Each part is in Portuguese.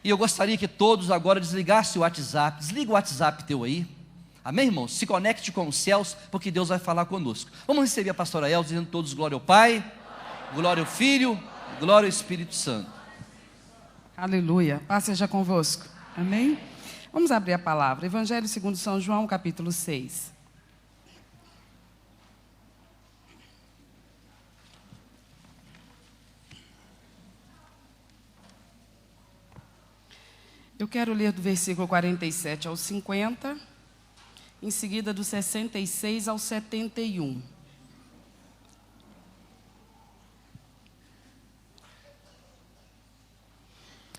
E eu gostaria que todos agora desligassem o WhatsApp. Desliga o WhatsApp teu aí. Amém, irmão? Se conecte com os céus, porque Deus vai falar conosco. Vamos receber a pastora Elza, dizendo todos glória ao Pai, glória ao Filho, glória ao Espírito Santo. Aleluia. Paz seja convosco. Amém? Vamos abrir a palavra. Evangelho segundo São João, capítulo 6. Eu quero ler do versículo 47 ao 50, em seguida do 66 ao 71.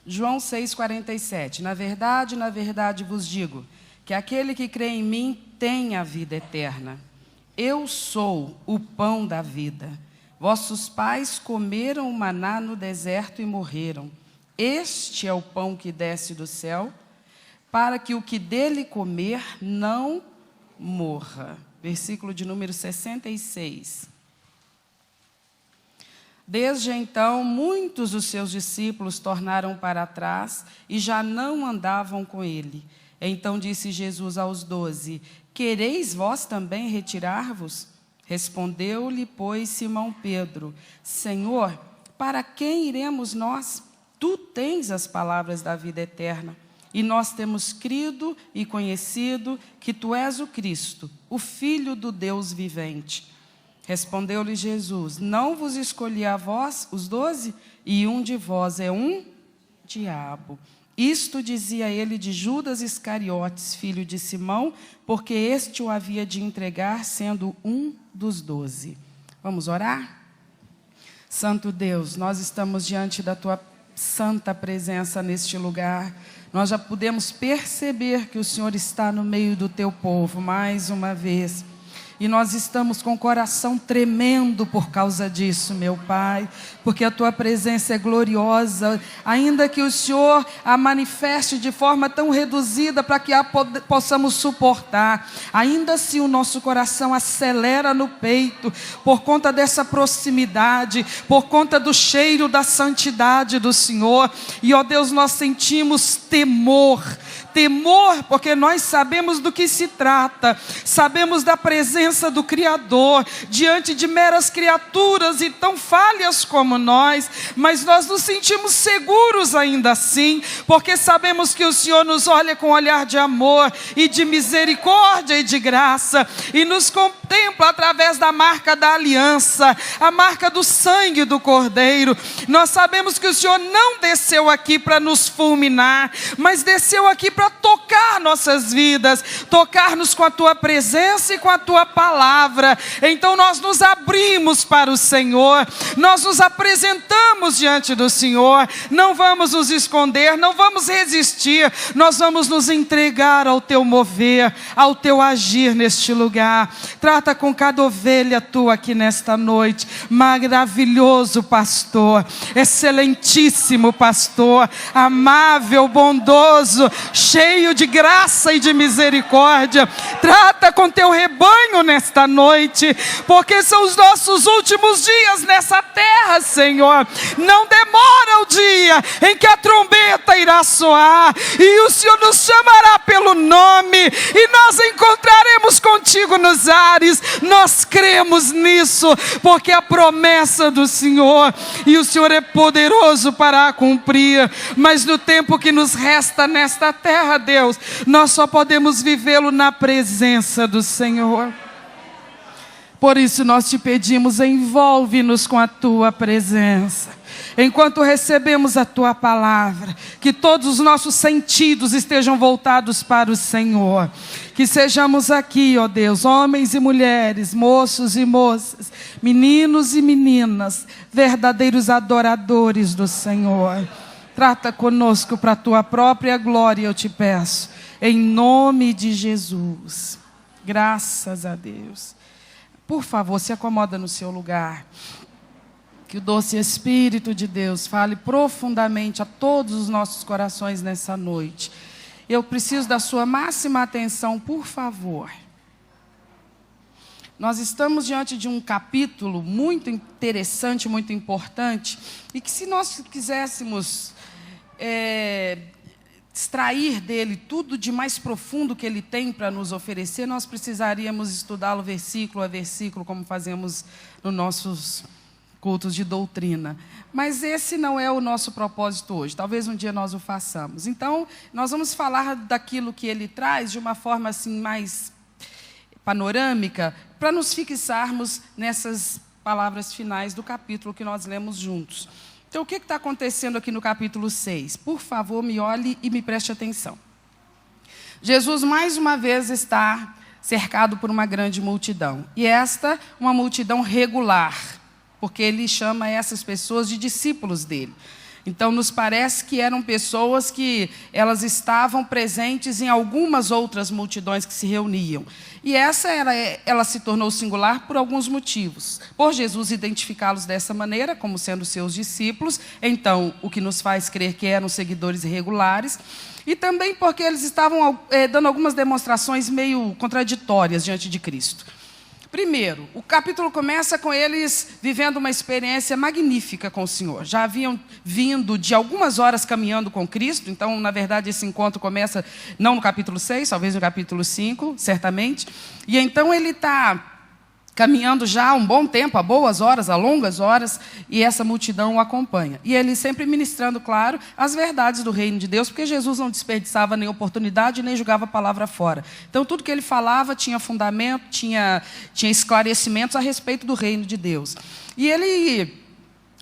João 6,47. Na verdade vos digo, que aquele que crê em mim tem a vida eterna. Eu sou o pão da vida. Vossos pais comeram o maná no deserto e morreram. Este é o pão que desce do céu, para que o que dele comer não morra. Versículo de número 66. Desde então, muitos dos seus discípulos tornaram para trás e já não andavam com ele. Então disse Jesus aos 12, quereis vós também retirar-vos? Respondeu-lhe, pois, Simão Pedro, Senhor, para quem iremos nós? Tu tens as palavras da vida eterna, e nós temos crido e conhecido que tu és o Cristo, o Filho do Deus vivente. Respondeu-lhe Jesus, não vos escolhi a vós, os 12, e um de vós é um diabo. Isto dizia ele de Judas Iscariotes, filho de Simão, porque este o havia de entregar, sendo um dos 12. Vamos orar? Santo Deus, nós estamos diante da tua santa presença neste lugar. Nós já pudemos perceber que o Senhor está no meio do teu povo, mais uma vez. E nós estamos com o coração tremendo por causa disso, meu Pai, porque a tua presença é gloriosa, ainda que o Senhor a manifeste de forma tão reduzida para que a possamos suportar. Ainda assim o nosso coração acelera no peito, por conta dessa proximidade, por conta do cheiro da santidade do Senhor. E, ó Deus, nós sentimos temor, porque nós sabemos do que se trata, sabemos da presença do Criador, diante de meras criaturas e tão falhas como nós, mas nós nos sentimos seguros ainda assim, porque sabemos que o Senhor nos olha com olhar de amor e de misericórdia e de graça, e nos contempla através da marca da aliança, a marca do sangue do Cordeiro. Nós sabemos que o Senhor não desceu aqui para nos fulminar, mas desceu aqui para tocar nossas vidas, tocar-nos com a tua presença e com a tua palavra. Então nós nos abrimos para o Senhor, nós nos apresentamos diante do Senhor, não vamos nos esconder, não vamos resistir, nós vamos nos entregar ao teu mover, ao teu agir neste lugar. Trata com cada ovelha tua aqui nesta noite, maravilhoso pastor, excelentíssimo pastor, amável, bondoso, cheio de graça e de misericórdia. Trata com teu rebanho nesta noite, porque são os nossos últimos dias nessa terra, Senhor. Não demora o dia em que a trombeta irá soar e o Senhor nos chamará pelo nome e nós encontraremos contigo nos ares. Nós cremos nisso, porque a promessa do Senhor, e o Senhor é poderoso para a cumprir. Mas no tempo que nos resta nesta terra, Deus, nós só podemos vivê-lo na presença do Senhor. Por isso nós te pedimos, envolve-nos com a tua presença. Enquanto recebemos a tua palavra, que todos os nossos sentidos estejam voltados para o Senhor. Que sejamos aqui, ó Deus, homens e mulheres, moços e moças, meninos e meninas, verdadeiros adoradores do Senhor. Trata conosco para a tua própria glória, eu te peço, em nome de Jesus. Graças a Deus. Por favor, se acomoda no seu lugar. Que o doce Espírito de Deus fale profundamente a todos os nossos corações nessa noite. Eu preciso da sua máxima atenção, por favor. Nós estamos diante de um capítulo muito interessante, muito importante, e que se nós quiséssemos extrair dele tudo de mais profundo que ele tem para nos oferecer, nós precisaríamos estudá-lo versículo a versículo, como fazemos nos nossos cultos de doutrina. Mas esse não é o nosso propósito hoje. Talvez um dia nós o façamos. Então, nós vamos falar daquilo que ele traz de uma forma assim mais panorâmica, para nos fixarmos nessas palavras finais do capítulo que nós lemos juntos. Então, o que está acontecendo aqui no capítulo 6? Por favor, me olhe e me preste atenção. Jesus, mais uma vez, está cercado por uma grande multidão. E esta, uma multidão regular, porque ele chama essas pessoas de discípulos dele. Então, nos parece que eram pessoas que elas estavam presentes em algumas outras multidões que se reuniam. E ela se tornou singular por alguns motivos. Por Jesus identificá-los dessa maneira, como sendo seus discípulos, então, o que nos faz crer que eram seguidores regulares, e também porque eles estavam dando algumas demonstrações meio contraditórias diante de Cristo. Primeiro, o capítulo começa com eles vivendo uma experiência magnífica com o Senhor. Já haviam vindo de algumas horas caminhando com Cristo, então, na verdade, esse encontro começa não no capítulo 6, talvez no capítulo 5, certamente. E então ele está caminhando já há um bom tempo, há boas horas, há longas horas, e essa multidão o acompanha. E ele sempre ministrando, claro, as verdades do reino de Deus, porque Jesus não desperdiçava nem oportunidade, nem jogava a palavra fora. Então, tudo que ele falava tinha fundamento, tinha esclarecimentos a respeito do reino de Deus. E ele,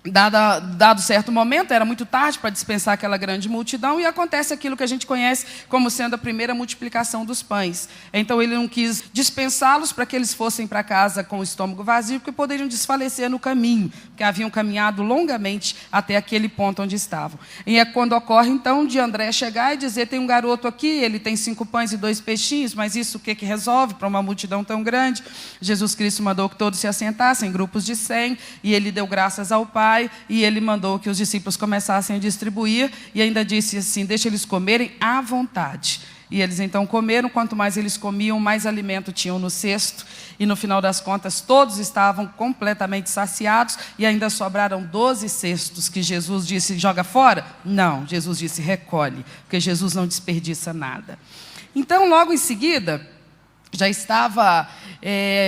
dado certo momento, era muito tarde para dispensar aquela grande multidão, e acontece aquilo que a gente conhece como sendo a primeira multiplicação dos pães. Então ele não quis dispensá-los para que eles fossem para casa com o estômago vazio, porque poderiam desfalecer no caminho, porque haviam caminhado longamente até aquele ponto onde estavam. E é quando ocorre então de André chegar e dizer: tem um garoto aqui, ele tem 5 pães e 2 peixinhos, mas isso o que resolve para uma multidão tão grande? Jesus Cristo mandou que todos se assentassem em grupos de 100, e ele deu graças ao Pai, e ele mandou que os discípulos começassem a distribuir, e ainda disse assim: deixa eles comerem à vontade. E eles então comeram. Quanto mais eles comiam, mais alimento tinham no cesto, e no final das contas todos estavam completamente saciados, e ainda sobraram 12 cestos, que Jesus disse: joga fora? Não, Jesus disse: recolhe, porque Jesus não desperdiça nada. Então, logo em seguida, já estava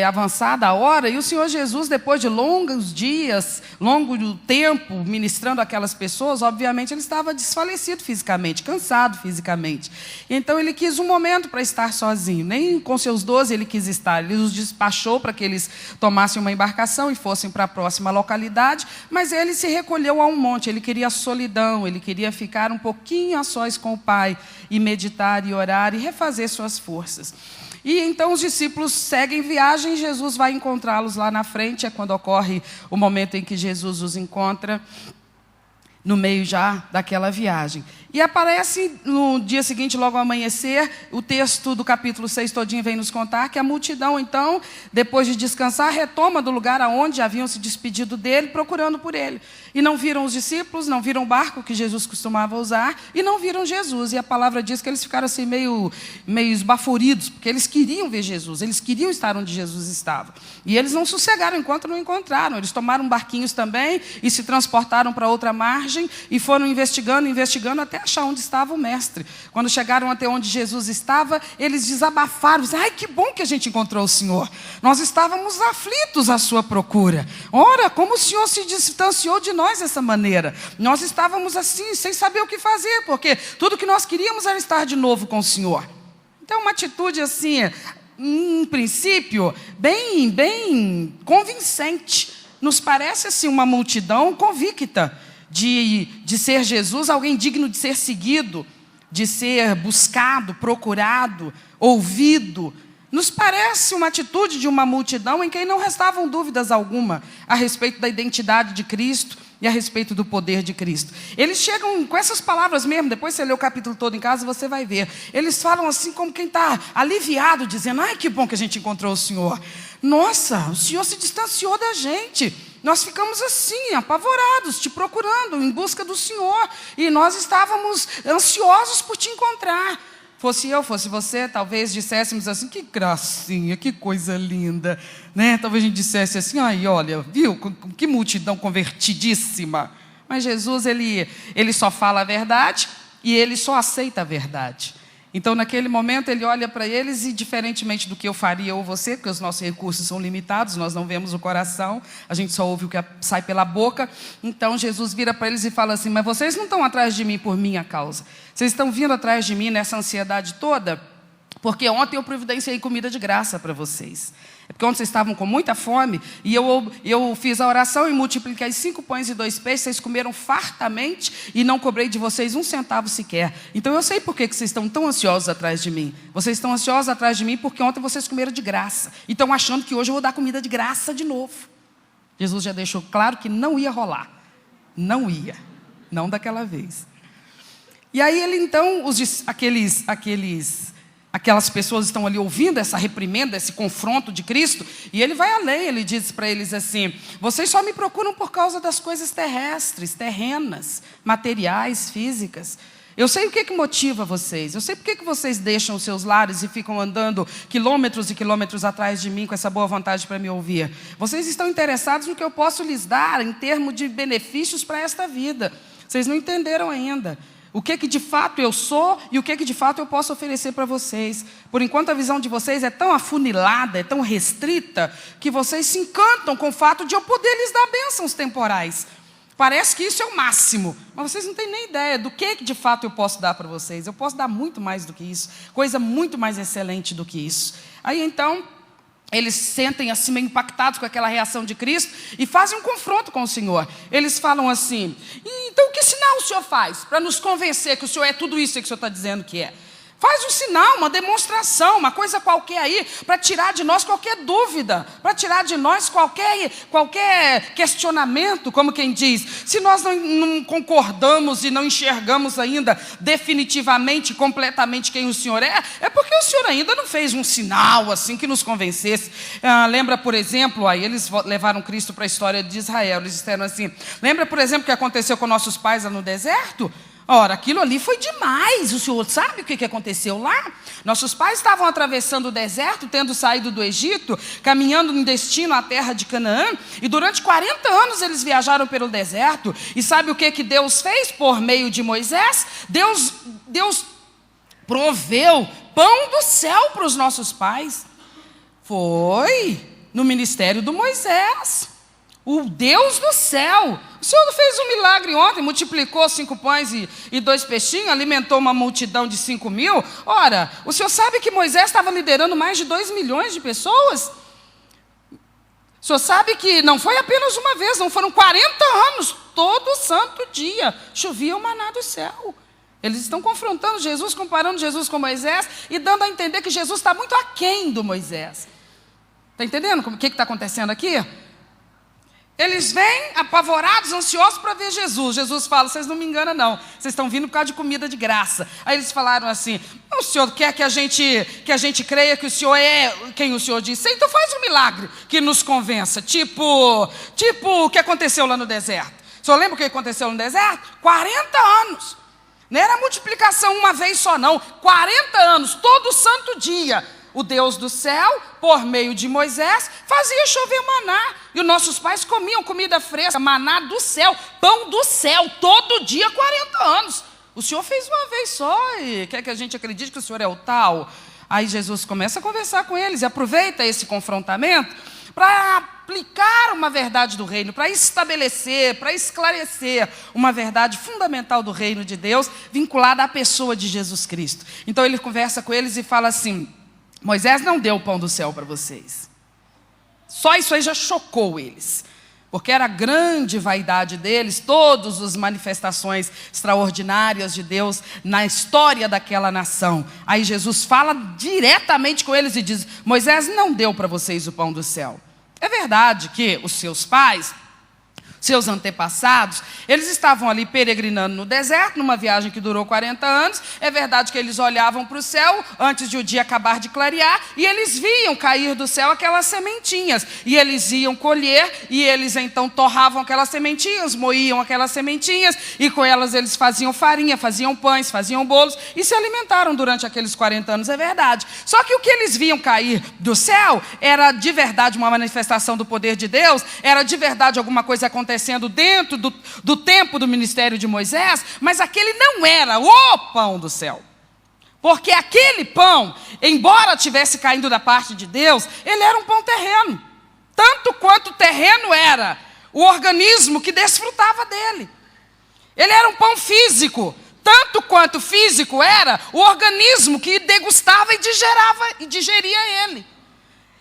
avançada a hora, e o Senhor Jesus, depois de longos dias, longo tempo ministrando aquelas pessoas, obviamente ele estava desfalecido fisicamente, cansado fisicamente. Então ele quis um momento para estar sozinho. Nem com seus 12 ele quis estar. Ele os despachou para que eles tomassem uma embarcação e fossem para a próxima localidade, mas ele se recolheu a um monte. Ele queria solidão, ele queria ficar um pouquinho a sós com o Pai, e meditar e orar e refazer suas forças. E então os discípulos seguem viagem, e Jesus vai encontrá-los lá na frente. É quando ocorre o momento em que Jesus os encontra no meio já daquela viagem. E aparece no dia seguinte, logo ao amanhecer, o texto do capítulo 6 todinho vem nos contar que a multidão, então, depois de descansar, retoma do lugar aonde haviam se despedido dele, procurando por ele. E não viram os discípulos, não viram o barco que Jesus costumava usar, e não viram Jesus. E a palavra diz que eles ficaram assim meio esbaforidos, porque eles queriam ver Jesus, eles queriam estar onde Jesus estava. E eles não sossegaram enquanto não encontraram. Eles tomaram barquinhos também e se transportaram para outra margem, e foram investigando até achar onde estava o mestre. Quando chegaram até onde Jesus estava, eles desabafaram: ai, que bom que a gente encontrou o Senhor. Nós estávamos aflitos à sua procura. Ora, como o Senhor se distanciou de nós dessa maneira. Nós estávamos assim, sem saber o que fazer, porque tudo que nós queríamos era estar de novo com o Senhor. Então, uma atitude assim, em princípio, bem convincente. Nos parece assim uma multidão convicta de ser Jesus, alguém digno de ser seguido, de ser buscado, procurado, ouvido. Nos parece uma atitude de uma multidão em quem não restavam dúvidas alguma a respeito da identidade de Cristo e a respeito do poder de Cristo. Eles chegam com essas palavras mesmo. Depois você lê o capítulo todo em casa, você vai ver. Eles falam assim como quem está aliviado, dizendo: ai, que bom que a gente encontrou o Senhor. Nossa, o Senhor se distanciou da gente. Nós ficamos assim, apavorados, te procurando, em busca do Senhor. E nós estávamos ansiosos por te encontrar. Fosse eu, fosse você, talvez disséssemos assim: que gracinha, que coisa linda, né? Talvez a gente dissesse assim: ai, olha, viu, que multidão convertidíssima. Mas Jesus, ele só fala a verdade, e ele só aceita a verdade. Então, naquele momento, ele olha para eles e, diferentemente do que eu faria ou você, porque os nossos recursos são limitados, nós não vemos o coração, a gente só ouve o que sai pela boca. Então, Jesus vira para eles e fala assim: mas vocês não estão atrás de mim por minha causa. Vocês estão vindo atrás de mim nessa ansiedade toda, porque ontem eu providenciei comida de graça para vocês. É porque ontem vocês estavam com muita fome, e eu fiz a oração e multipliquei 5 pães e 2 peixes, vocês comeram fartamente, e não cobrei de vocês 1 centavo sequer. Então eu sei por que vocês estão tão ansiosos atrás de mim. Vocês estão ansiosos atrás de mim porque ontem vocês comeram de graça, e estão achando que hoje eu vou dar comida de graça de novo. Jesus já deixou claro que não ia rolar. Não ia. Não daquela vez. E aí ele então, aquelas pessoas estão ali ouvindo essa reprimenda, esse confronto de Cristo, e ele vai além, ele diz para eles assim: vocês só me procuram por causa das coisas terrestres, terrenas, materiais, físicas. Eu sei o que motiva vocês, eu sei por que vocês deixam os seus lares e ficam andando quilômetros e quilômetros atrás de mim com essa boa vontade para me ouvir. Vocês estão interessados no que eu posso lhes dar em termos de benefícios para esta vida. Vocês não entenderam ainda o que de fato eu sou e o que de fato eu posso oferecer para vocês. Por enquanto a visão de vocês é tão afunilada, é tão restrita, que vocês se encantam com o fato de eu poder lhes dar bênçãos temporais. Parece que isso é o máximo, mas vocês não têm nem ideia do que de fato eu posso dar para vocês. Eu posso dar muito mais do que isso, coisa muito mais excelente do que isso. Aí então eles se sentem assim meio impactados com aquela reação de Cristo e fazem um confronto com o Senhor. Eles falam assim: então que sinal o Senhor faz para nos convencer que o Senhor é tudo isso que o Senhor está dizendo que é? Faz um sinal, uma demonstração, uma coisa qualquer aí, para tirar de nós qualquer dúvida, para tirar de nós qualquer questionamento, como quem diz. Se nós não concordamos e não enxergamos ainda definitivamente, completamente quem o Senhor é porque o Senhor ainda não fez um sinal assim que nos convencesse. Lembra, por exemplo, aí eles levaram Cristo para a história de Israel, eles disseram assim: lembra, por exemplo, o que aconteceu com nossos pais lá no deserto? Ora, aquilo ali foi demais. O Senhor sabe o que aconteceu lá? Nossos pais estavam atravessando o deserto, tendo saído do Egito, caminhando em destino à terra de Canaã, e durante 40 anos eles viajaram pelo deserto. E sabe o que Deus fez por meio de Moisés? Deus proveu pão do céu para os nossos pais. Foi no ministério do Moisés. O Deus do céu. O Senhor fez um milagre ontem, multiplicou 5 pães e 2 peixinhos, alimentou uma multidão de 5.000. Ora, o Senhor sabe que Moisés estava liderando mais de 2 milhões de pessoas? O Senhor sabe que não foi apenas uma vez, não foram 40 anos, todo santo dia, chovia o maná do céu. Eles estão confrontando Jesus, comparando Jesus com Moisés e dando a entender que Jesus está muito aquém do Moisés. Está entendendo o que está acontecendo aqui? Eles vêm apavorados, ansiosos para ver Jesus. Jesus fala: vocês não me enganam não, vocês estão vindo por causa de comida de graça. Aí eles falaram assim: o Senhor quer que a gente creia que o Senhor é quem o Senhor disse? Então faz um milagre que nos convença, tipo o que aconteceu lá no deserto. O Senhor lembra o que aconteceu no deserto? 40 anos, não era multiplicação uma vez só não, 40 anos, todo santo dia. O Deus do céu, por meio de Moisés, fazia chover maná. E os nossos pais comiam comida fresca, maná do céu, pão do céu, todo dia, 40 anos. O Senhor fez uma vez só e quer que a gente acredite que o Senhor é o tal. Aí Jesus começa a conversar com eles e aproveita esse confrontamento para aplicar uma verdade do reino, para estabelecer, para esclarecer uma verdade fundamental do reino de Deus, vinculada à pessoa de Jesus Cristo. Então ele conversa com eles e fala assim: Moisés não deu o pão do céu para vocês. Só isso aí já chocou eles, porque era a grande vaidade deles, todas as manifestações extraordinárias de Deus na história daquela nação. Aí Jesus fala diretamente com eles e diz: Moisés não deu para vocês o pão do céu. É verdade que os seus pais, seus antepassados, eles estavam ali peregrinando no deserto, numa viagem que durou 40 anos. É verdade que eles olhavam para o céu antes de o dia acabar de clarear, e eles viam cair do céu aquelas sementinhas, e eles iam colher, e eles então torravam aquelas sementinhas, moíam aquelas sementinhas, e com elas eles faziam farinha, faziam pães, faziam bolos, e se alimentaram durante aqueles 40 anos, é verdade. Só que o que eles viam cair do céu era de verdade uma manifestação do poder de Deus, era de verdade alguma coisa acontecendo acontecendo dentro do tempo do ministério de Moisés, mas aquele não era o pão do céu. Porque aquele pão, embora tivesse caído da parte de Deus, ele era um pão terreno. Tanto quanto terreno era o organismo que desfrutava dele. Ele era um pão físico. Tanto quanto físico era o organismo que degustava e digeria ele.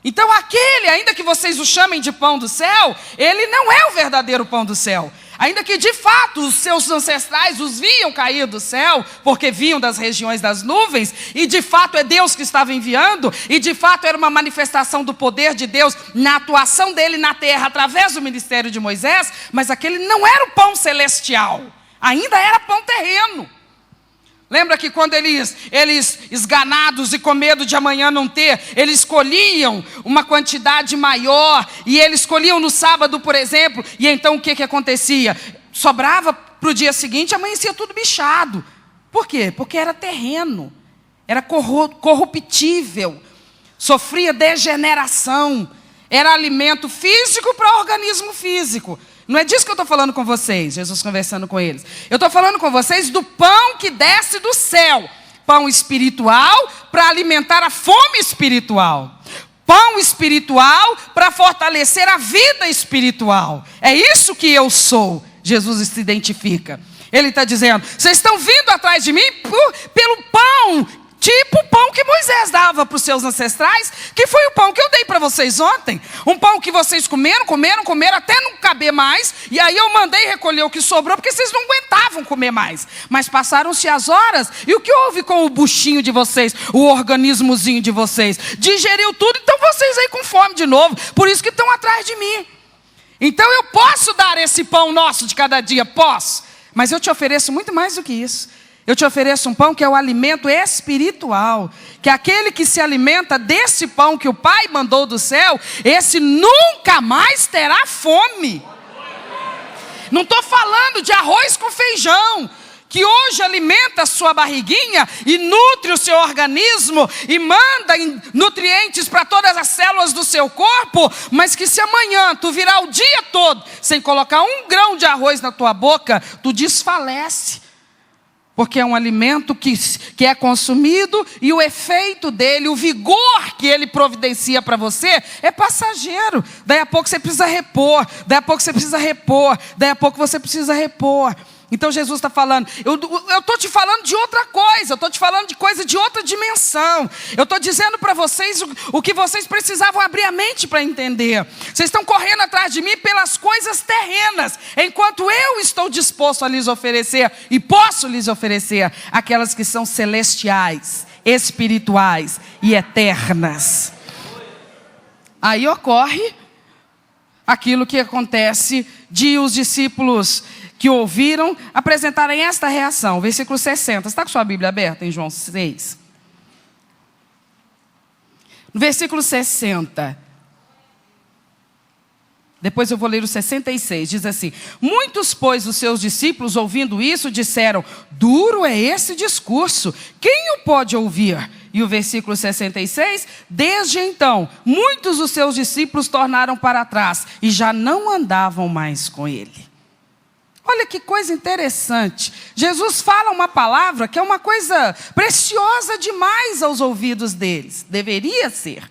Então aquele, ainda que vocês o chamem de pão do céu, ele não é o verdadeiro pão do céu. Ainda que de fato os seus ancestrais os viam cair do céu, porque vinham das regiões das nuvens, e de fato é Deus que estava enviando, e de fato era uma manifestação do poder de Deus na atuação dele na terra, através do ministério de Moisés, mas aquele não era o pão celestial, ainda era pão terreno. Lembra que quando eles esganados e com medo de amanhã não ter, eles escolhiam uma quantidade maior, e eles escolhiam no sábado, por exemplo, e então o que acontecia? Sobrava para o dia seguinte, amanhecia tudo bichado. Por quê? Porque era terreno, era corruptível, sofria degeneração, era alimento físico para organismo físico. Não é disso que eu estou falando com vocês, Jesus conversando com eles. Eu estou falando com vocês do pão que desce do céu. Pão espiritual para alimentar a fome espiritual. Pão espiritual para fortalecer a vida espiritual. É isso que eu sou. Jesus se identifica. Ele está dizendo, vocês estão vindo atrás de mim pelo pão, tipo o pão que Moisés dava para os seus ancestrais, que foi o pão que eu dei para vocês ontem. Um pão que vocês comeram, até não caber mais. E aí eu mandei recolher o que sobrou, porque vocês não aguentavam comer mais. Mas passaram-se as horas, e o que houve com o buchinho de vocês, o organismozinho de vocês? Digeriu tudo, então vocês aí com fome de novo. Por isso que estão atrás de mim. Então eu posso dar esse pão nosso de cada dia, posso. Mas eu te ofereço muito mais do que isso. Eu te ofereço um pão que é o alimento espiritual, que aquele que se alimenta desse pão que o Pai mandou do céu, esse nunca mais terá fome. Não estou falando de arroz com feijão, que hoje alimenta a sua barriguinha e nutre o seu organismo e manda nutrientes para todas as células do seu corpo, mas que se amanhã tu virar o dia todo sem colocar um grão de arroz na tua boca, tu desfalece. Porque é um alimento que é consumido e o efeito dele, o vigor que ele providencia para você é passageiro. Daí a pouco você precisa repor, daí a pouco você precisa repor, daí a pouco você precisa repor. Então Jesus está falando, eu estou te falando de outra coisa, eu estou te falando de coisa de outra dimensão. Eu estou dizendo para vocês o que vocês precisavam abrir a mente para entender. Vocês estão correndo atrás de mim pelas coisas terrenas, enquanto eu estou disposto a lhes oferecer, e posso lhes oferecer, aquelas que são celestiais, espirituais e eternas. Aí ocorre aquilo que acontece de os discípulos que ouviram apresentarem esta reação. Versículo 60. Você está com sua Bíblia aberta em João 6? No versículo 60. Depois eu vou ler o 66. Diz assim: muitos, pois, dos seus discípulos, ouvindo isso, disseram, duro é esse discurso, quem o pode ouvir? E o versículo 66, desde então, muitos dos seus discípulos tornaram para trás e já não andavam mais com ele. Olha que coisa interessante. Jesus fala uma palavra que é uma coisa preciosa demais aos ouvidos deles. Deveria ser.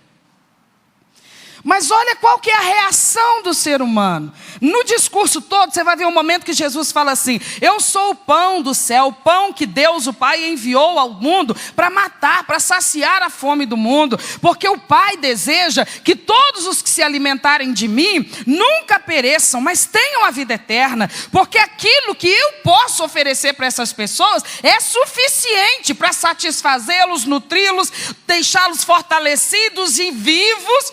Mas olha qual que é a reação do ser humano. No discurso todo, você vai ver um momento que Jesus fala assim, eu sou o pão do céu, o pão que Deus, o Pai, enviou ao mundo para matar, para saciar a fome do mundo. Porque o Pai deseja que todos os que se alimentarem de mim nunca pereçam, mas tenham a vida eterna. Porque aquilo que eu posso oferecer para essas pessoas é suficiente para satisfazê-los, nutri-los, deixá-los fortalecidos e vivos,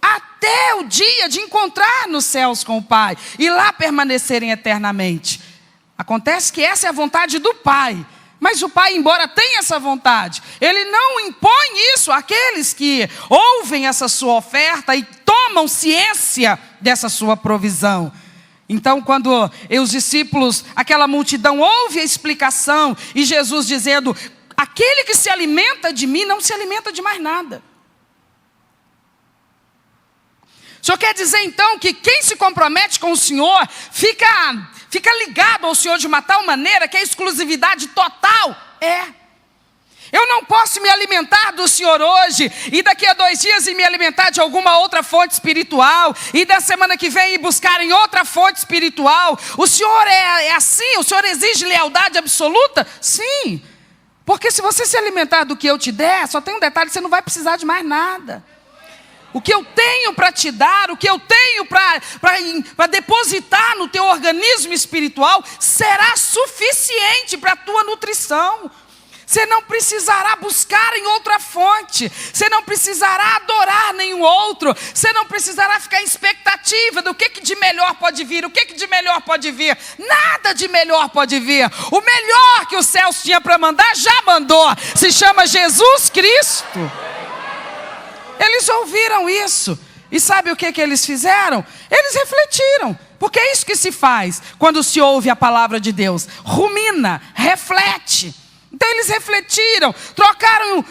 até o dia de encontrar nos céus com o Pai e lá permanecerem eternamente. Acontece que essa é a vontade do Pai. Mas o Pai, embora tenha essa vontade, Ele não impõe isso àqueles que ouvem essa sua oferta e tomam ciência dessa sua provisão. Então, quando os discípulos, aquela multidão, ouve a explicação e Jesus dizendo, aquele que se alimenta de mim não se alimenta de mais nada. O Senhor quer dizer então que quem se compromete com o Senhor fica ligado ao Senhor de uma tal maneira que a exclusividade total eu não posso me alimentar do Senhor hoje, e daqui a 2 dias me alimentar de alguma outra fonte espiritual, e da semana que vem ir buscar em outra fonte espiritual. O Senhor é assim? O Senhor exige lealdade absoluta? Sim, porque se você se alimentar do que eu te der, só tem um detalhe, você não vai precisar de mais nada. O que eu tenho para te dar, o que eu tenho para depositar no teu organismo espiritual, será suficiente para a tua nutrição. Você não precisará buscar em outra fonte. Você não precisará adorar nenhum outro. Você não precisará ficar em expectativa do que de melhor pode vir. O que de melhor pode vir? Nada de melhor pode vir. O melhor que os céus tinham para mandar, já mandou. Se chama Jesus Cristo. Eles ouviram isso. E sabe o que eles fizeram? Eles refletiram. Porque é isso que se faz quando se ouve a palavra de Deus. Rumina, reflete. Então eles refletiram, trocaram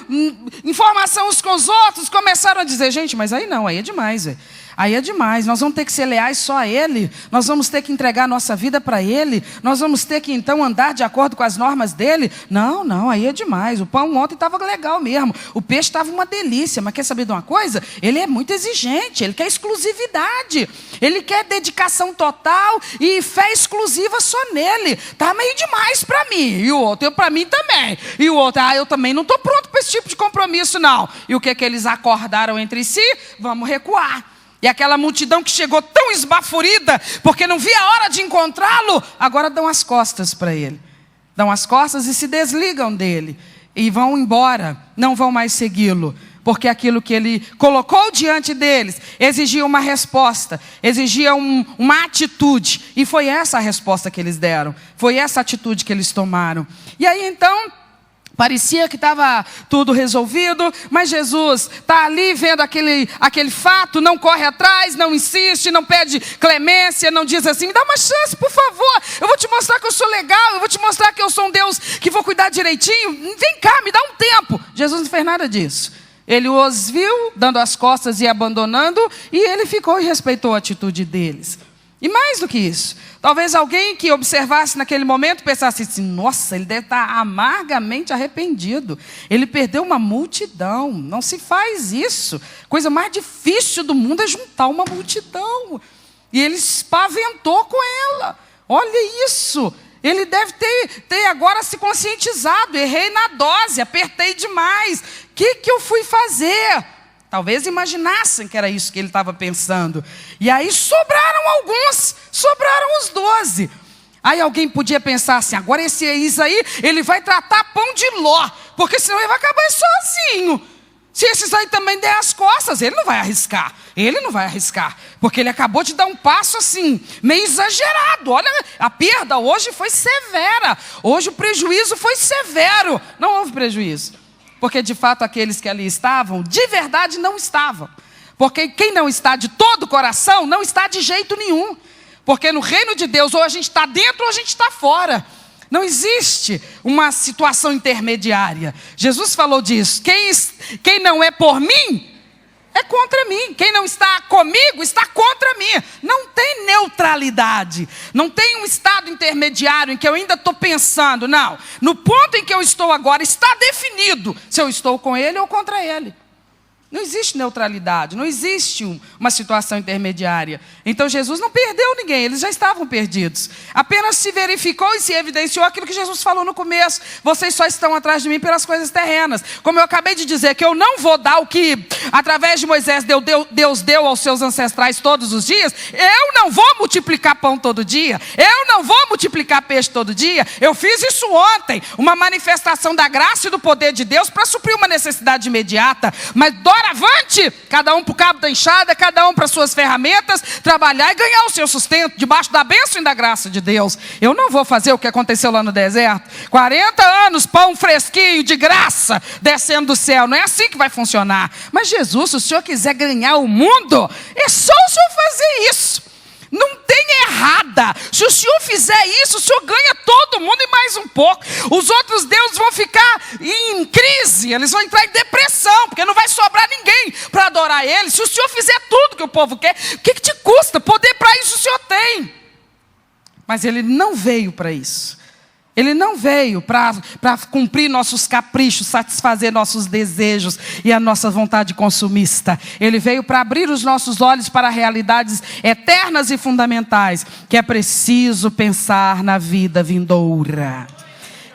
informação uns com os outros, começaram a dizer, gente, mas aí não, aí é demais, velho. Aí é demais, nós vamos ter que ser leais só a Ele, nós vamos ter que entregar a nossa vida para Ele, nós vamos ter que então andar de acordo com as normas dEle. Não, aí é demais, o pão ontem estava legal mesmo, o peixe estava uma delícia, mas quer saber de uma coisa? Ele é muito exigente, ele quer exclusividade, ele quer dedicação total e fé exclusiva só nele. Está meio demais para mim, e o outro, para mim também, e o outro, eu também não estou pronto para esse tipo de compromisso não. E o que eles acordaram entre si? Vamos recuar. E aquela multidão que chegou tão esbaforida, porque não via a hora de encontrá-lo, agora dão as costas para ele. Dão as costas e se desligam dele. E vão embora, não vão mais segui-lo. Porque aquilo que ele colocou diante deles exigia uma resposta, exigia uma atitude. E foi essa a resposta que eles deram. Foi essa atitude que eles tomaram. E aí então, parecia que estava tudo resolvido, mas Jesus está ali vendo aquele fato, não corre atrás, não insiste, não pede clemência, não diz assim, me dá uma chance, por favor, eu vou te mostrar que eu sou legal, eu vou te mostrar que eu sou um Deus que vou cuidar direitinho, vem cá, me dá um tempo. Jesus não fez nada disso. Ele os viu, dando as costas e abandonando, e ele ficou e respeitou a atitude deles. E mais do que isso, talvez alguém que observasse naquele momento pensasse assim, nossa, ele deve estar amargamente arrependido. Ele perdeu uma multidão, não se faz isso. Coisa mais difícil do mundo é juntar uma multidão. E ele espaventou com ela. Olha isso, ele deve ter agora se conscientizado, errei na dose, apertei demais. O que eu fui fazer? Talvez imaginassem que era isso que ele estava pensando. E aí sobraram alguns, sobraram os 12. Aí alguém podia pensar assim, agora esse Isaí, ele vai tratar pão de ló, porque senão ele vai acabar sozinho. Se esses aí também der as costas, ele não vai arriscar. Ele não vai arriscar, porque ele acabou de dar um passo assim, meio exagerado. Olha, a perda hoje foi severa. Hoje o prejuízo foi severo. Não houve prejuízo. Porque de fato aqueles que ali estavam, de verdade não estavam. Porque quem não está de todo o coração, não está de jeito nenhum. Porque no reino de Deus, ou a gente está dentro ou a gente está fora. Não existe uma situação intermediária. Jesus falou disso. Quem não é por mim, é contra mim. Quem não está comigo, está contra mim. Não tem neutralidade. Não tem um estado intermediário em que eu ainda estou pensando. Não. No ponto em que eu estou agora, está definido se eu estou com ele ou contra ele. Não existe neutralidade, não existe uma situação intermediária. Então Jesus não perdeu ninguém, eles já estavam perdidos. Apenas se verificou e se evidenciou aquilo que Jesus falou no começo. Vocês só estão atrás de mim pelas coisas terrenas. Como eu acabei de dizer, que eu não vou dar o que através de Moisés Deus deu aos seus ancestrais todos os dias. Eu não vou multiplicar pão todo dia. Eu não vou multiplicar peixe todo dia. Eu fiz isso ontem, uma manifestação da graça e do poder de Deus para suprir uma necessidade imediata. Mas avante, cada um para o cabo da enxada, cada um para suas ferramentas, trabalhar e ganhar o seu sustento, debaixo da bênção e da graça de Deus. Eu não vou fazer o que aconteceu lá no deserto, 40 anos, pão fresquinho, de graça, descendo do céu, não é assim que vai funcionar. Mas Jesus, se o Senhor quiser ganhar o mundo, é só o Senhor fazer isso. Não tem errada. Se o Senhor fizer isso, o Senhor ganha todo mundo e mais um pouco. Os outros deuses vão ficar em crise, eles vão entrar em depressão, porque não vai sobrar ninguém para adorar Ele, se o Senhor fizer tudo que o povo quer, o que te custa? Poder para isso o Senhor tem. Mas Ele não veio para isso. Ele não veio para cumprir nossos caprichos, satisfazer nossos desejos e a nossa vontade consumista. Ele veio para abrir os nossos olhos para realidades eternas e fundamentais, que é preciso pensar na vida vindoura,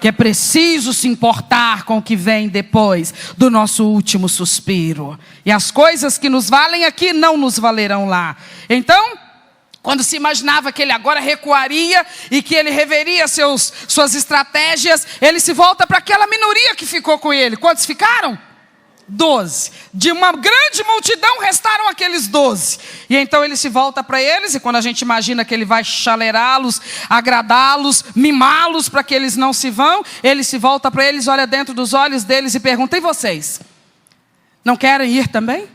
que é preciso se importar com o que vem depois do nosso último suspiro. E as coisas que nos valem aqui não nos valerão lá. Então, quando se imaginava que ele agora recuaria e que ele reveria suas estratégias, ele se volta para aquela minoria que ficou com ele. Quantos ficaram? 12. De uma grande multidão restaram aqueles 12. E então ele se volta para eles, e quando a gente imagina que ele vai chalerá-los, agradá-los, mimá-los para que eles não se vão, ele se volta para eles, olha dentro dos olhos deles e pergunta: e vocês? Não querem ir também?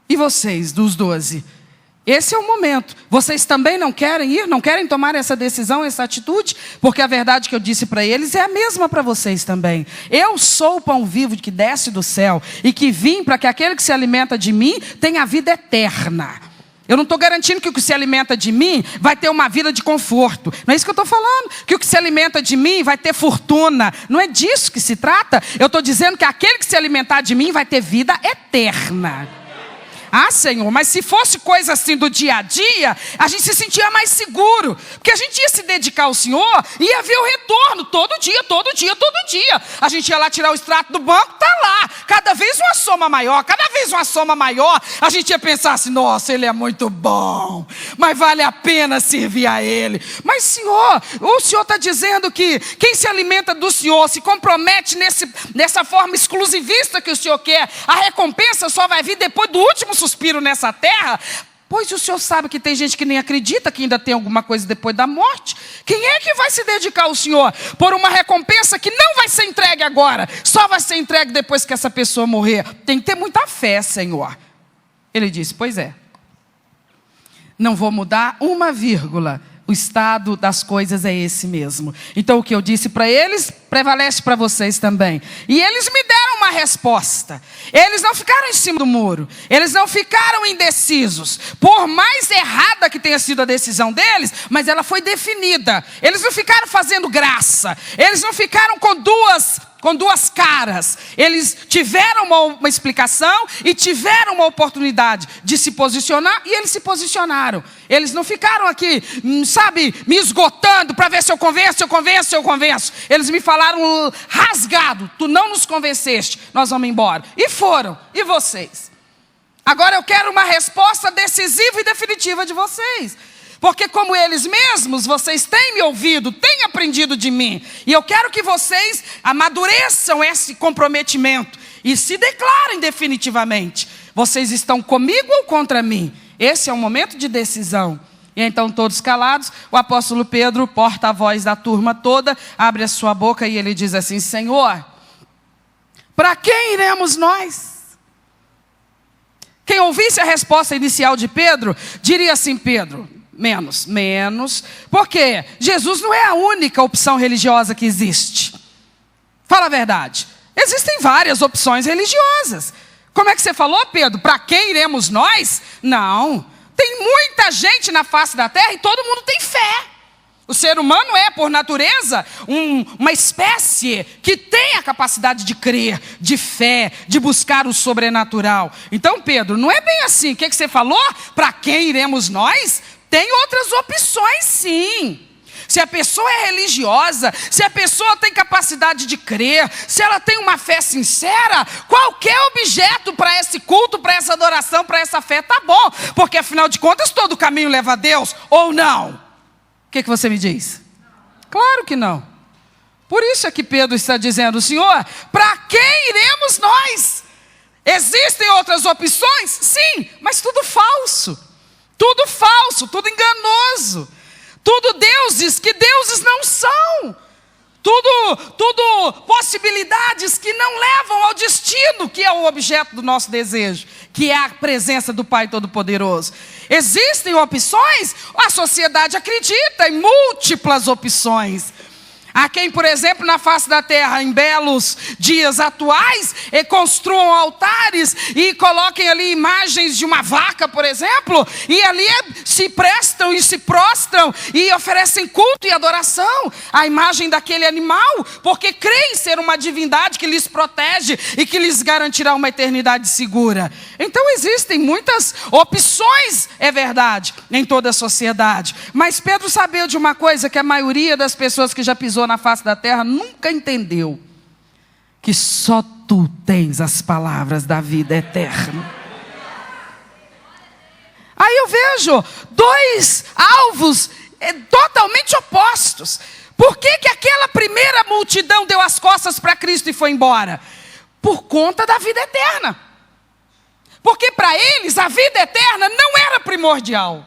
E vocês, dos 12? Esse é o momento. Vocês também não querem ir? Não querem tomar essa decisão, essa atitude? Porque a verdade que eu disse para eles é a mesma para vocês também. Eu sou o pão vivo que desce do céu e que vim para que aquele que se alimenta de mim tenha a vida eterna. Eu não estou garantindo que o que se alimenta de mim vai ter uma vida de conforto. Não é isso que eu estou falando. Que o que se alimenta de mim vai ter fortuna. Não é disso que se trata. Eu estou dizendo que aquele que se alimentar de mim vai ter vida eterna. Ah, Senhor, mas se fosse coisa assim do dia a dia, a gente se sentia mais seguro. Porque a gente ia se dedicar ao Senhor e ia ver o retorno todo dia, todo dia, todo dia. A gente ia lá tirar o extrato do banco, tá lá. Cada vez uma soma maior, cada vez uma soma maior. A gente ia pensar assim: nossa, Ele é muito bom, mas vale a pena servir a Ele. Mas Senhor, o Senhor está dizendo que quem se alimenta do Senhor, se compromete nessa forma exclusivista que o Senhor quer, a recompensa só vai vir depois do último suspiro nessa terra. Pois o Senhor sabe que tem gente que nem acredita que ainda tem alguma coisa depois da morte. Quem é que vai se dedicar ao Senhor por uma recompensa que não vai ser entregue agora, só vai ser entregue depois que essa pessoa morrer? Tem que ter muita fé, Senhor. Ele disse: pois é, não vou mudar uma vírgula. O estado das coisas é esse mesmo. Então o que eu disse para eles prevalece para vocês também. E eles me deram uma resposta. Eles não ficaram em cima do muro. Eles não ficaram indecisos. Por mais errada que tenha sido a decisão deles, mas ela foi definida. Eles não ficaram fazendo graça. Eles não ficaram com duas caras. Eles tiveram uma explicação e tiveram uma oportunidade de se posicionar, e eles se posicionaram. Eles não ficaram aqui, sabe, me esgotando para ver se eu convenço. Eles me falaram rasgado: tu não nos convenceste, nós vamos embora. E foram. E vocês? Agora eu quero uma resposta decisiva e definitiva de vocês. Porque como eles mesmos, vocês têm me ouvido, têm aprendido de mim. E eu quero que vocês amadureçam esse comprometimento e se declarem definitivamente: vocês estão comigo ou contra mim? Esse é o momento de decisão. E então, todos calados, o apóstolo Pedro, porta-voz da turma toda, abre a sua boca e ele diz assim: Senhor, para quem iremos nós? Quem ouvisse a resposta inicial de Pedro, diria assim: Pedro, menos. Porque Jesus não é a única opção religiosa que existe. Fala a verdade. Existem várias opções religiosas. Como é que você falou, Pedro? Para quem iremos nós? Não. Tem muita gente na face da terra e todo mundo tem fé. O ser humano é, por natureza, uma espécie que tem a capacidade de crer, de fé, de buscar o sobrenatural. Então, Pedro, não é bem assim. O que você falou? Para quem iremos nós? Tem outras opções, sim. Se a pessoa é religiosa, se a pessoa tem capacidade de crer, se ela tem uma fé sincera, qualquer objeto para esse culto, para essa adoração, para essa fé, tá bom. Porque afinal de contas, todo caminho leva a Deus, ou não? O que você me diz? Claro que não. Por isso é que Pedro está dizendo: Senhor, para quem iremos nós? Existem outras opções? Sim, mas tudo falso. Tudo falso, tudo enganoso. Tudo deuses que deuses não são. Tudo possibilidades que não levam ao destino, que é o objeto do nosso desejo, que é a presença do Pai Todo-Poderoso. Existem opções? A sociedade acredita em múltiplas opções. Há quem, por exemplo, na face da terra, em belos dias atuais, construam altares e coloquem ali imagens de uma vaca, por exemplo, e ali se prestam e se prostram e oferecem culto e adoração à imagem daquele animal, porque creem ser uma divindade que lhes protege e que lhes garantirá uma eternidade segura. Então existem muitas opções, é verdade, em toda a sociedade. Mas Pedro sabia de uma coisa que a maioria das pessoas que já pisou na face da terra nunca entendeu: que só tu tens as palavras da vida eterna. Aí eu vejo dois alvos totalmente opostos. Por que aquela primeira multidão deu as costas para Cristo e foi embora? Por conta da vida eterna. Porque para eles a vida eterna não era primordial.